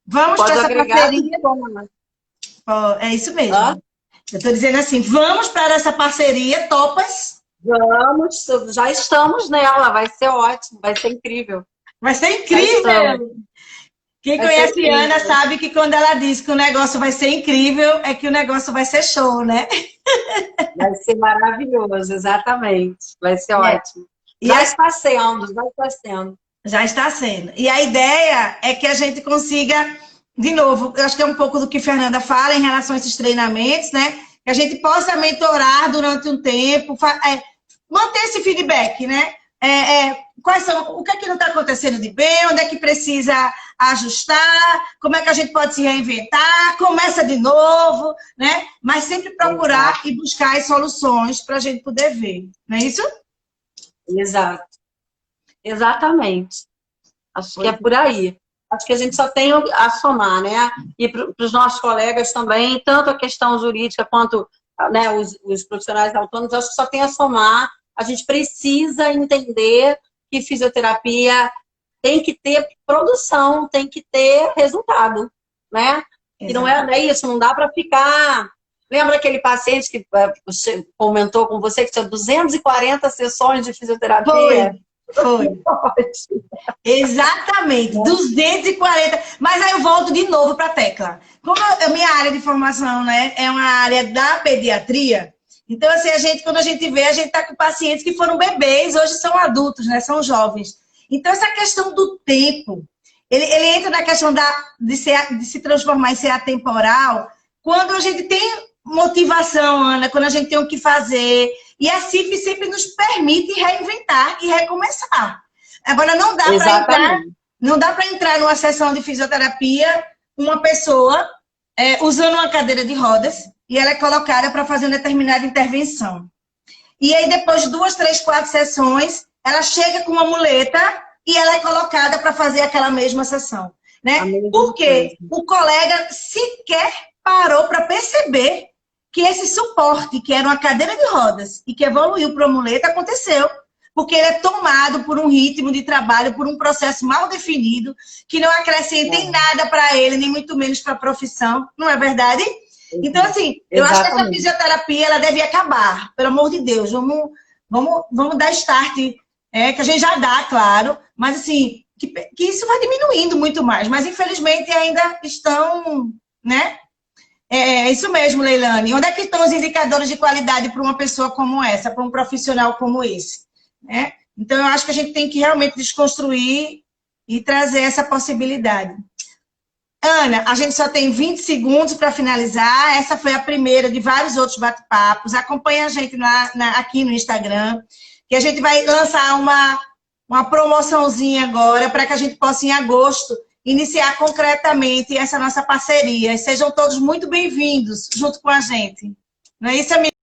Vamos para essa parceria. É isso mesmo. Eu estou dizendo assim, vamos para essa parceria, topas? Vamos, já estamos nela, vai ser ótimo, vai ser incrível. Vai ser incrível! Quem conhece a Ana sabe que quando ela diz que o negócio vai ser incrível, é que o negócio vai ser show, né? Vai ser maravilhoso, exatamente. Vai ser ótimo. Já está sendo, já está sendo. Já está sendo. E a ideia é que a gente consiga, de novo, eu acho que é um pouco do que a Fernanda fala em relação a esses treinamentos, né? Que a gente possa mentorar durante um tempo, manter esse feedback, né? Quais são, o que é que não está acontecendo de bem, onde é que precisa ajustar, como é que a gente pode se reinventar, começa de novo, né? Mas sempre procurar e buscar as soluções para a gente poder ver, não é isso? Exato. Exatamente. Acho que é por aí. Acho que a gente só tem a somar, né? E para os nossos colegas também, tanto a questão jurídica quanto, né, os profissionais autônomos, acho que só tem a somar. A gente precisa entender que fisioterapia tem que ter produção, tem que ter resultado, né? E não é isso, não dá para ficar... Lembra aquele paciente que comentou com você que tinha 240 sessões de fisioterapia? Foi. Exatamente, 240. Mas aí eu volto de novo para a tecla. Como a minha área de formação, né, é uma área da pediatria, então, assim, quando a gente vê, a gente está com pacientes que foram bebês, hoje são adultos, né, são jovens. Então, essa questão do tempo, ele entra na questão de se transformar em ser atemporal, quando a gente tem motivação, Ana, quando a gente tem o que fazer. E a CIF sempre nos permite reinventar e recomeçar. Agora, não dá para entrar numa sessão de fisioterapia uma pessoa usando uma cadeira de rodas e ela é colocada para fazer uma determinada intervenção. E aí, depois de 2, 3, 4 sessões, ela chega com uma muleta e ela é colocada para fazer aquela mesma sessão. Né? Porque o colega sequer parou para perceber que esse suporte, que era uma cadeira de rodas e que evoluiu para uma muleta, aconteceu. Porque ele é tomado por um ritmo de trabalho, por um processo mal definido, que não acrescenta em nada para ele, nem muito menos para a profissão. Não é verdade? Então, assim, eu acho que essa fisioterapia ela deve acabar. Pelo amor de Deus, vamos dar start, que a gente já dá, claro, mas assim, que isso vai diminuindo muito mais. Mas, infelizmente, ainda estão, né? É isso mesmo, Leilane. Onde é que estão os indicadores de qualidade para uma pessoa como essa, para um profissional como esse? Né? Então, eu acho que a gente tem que realmente desconstruir e trazer essa possibilidade. Ana, a gente só tem 20 segundos para finalizar. Essa foi a primeira de vários outros bate-papos. Acompanha a gente aqui no Instagram, que a gente vai lançar uma promoçãozinha agora para que a gente possa, em agosto, iniciar concretamente essa nossa parceria. E sejam todos muito bem-vindos junto com a gente. Não é isso, amiga?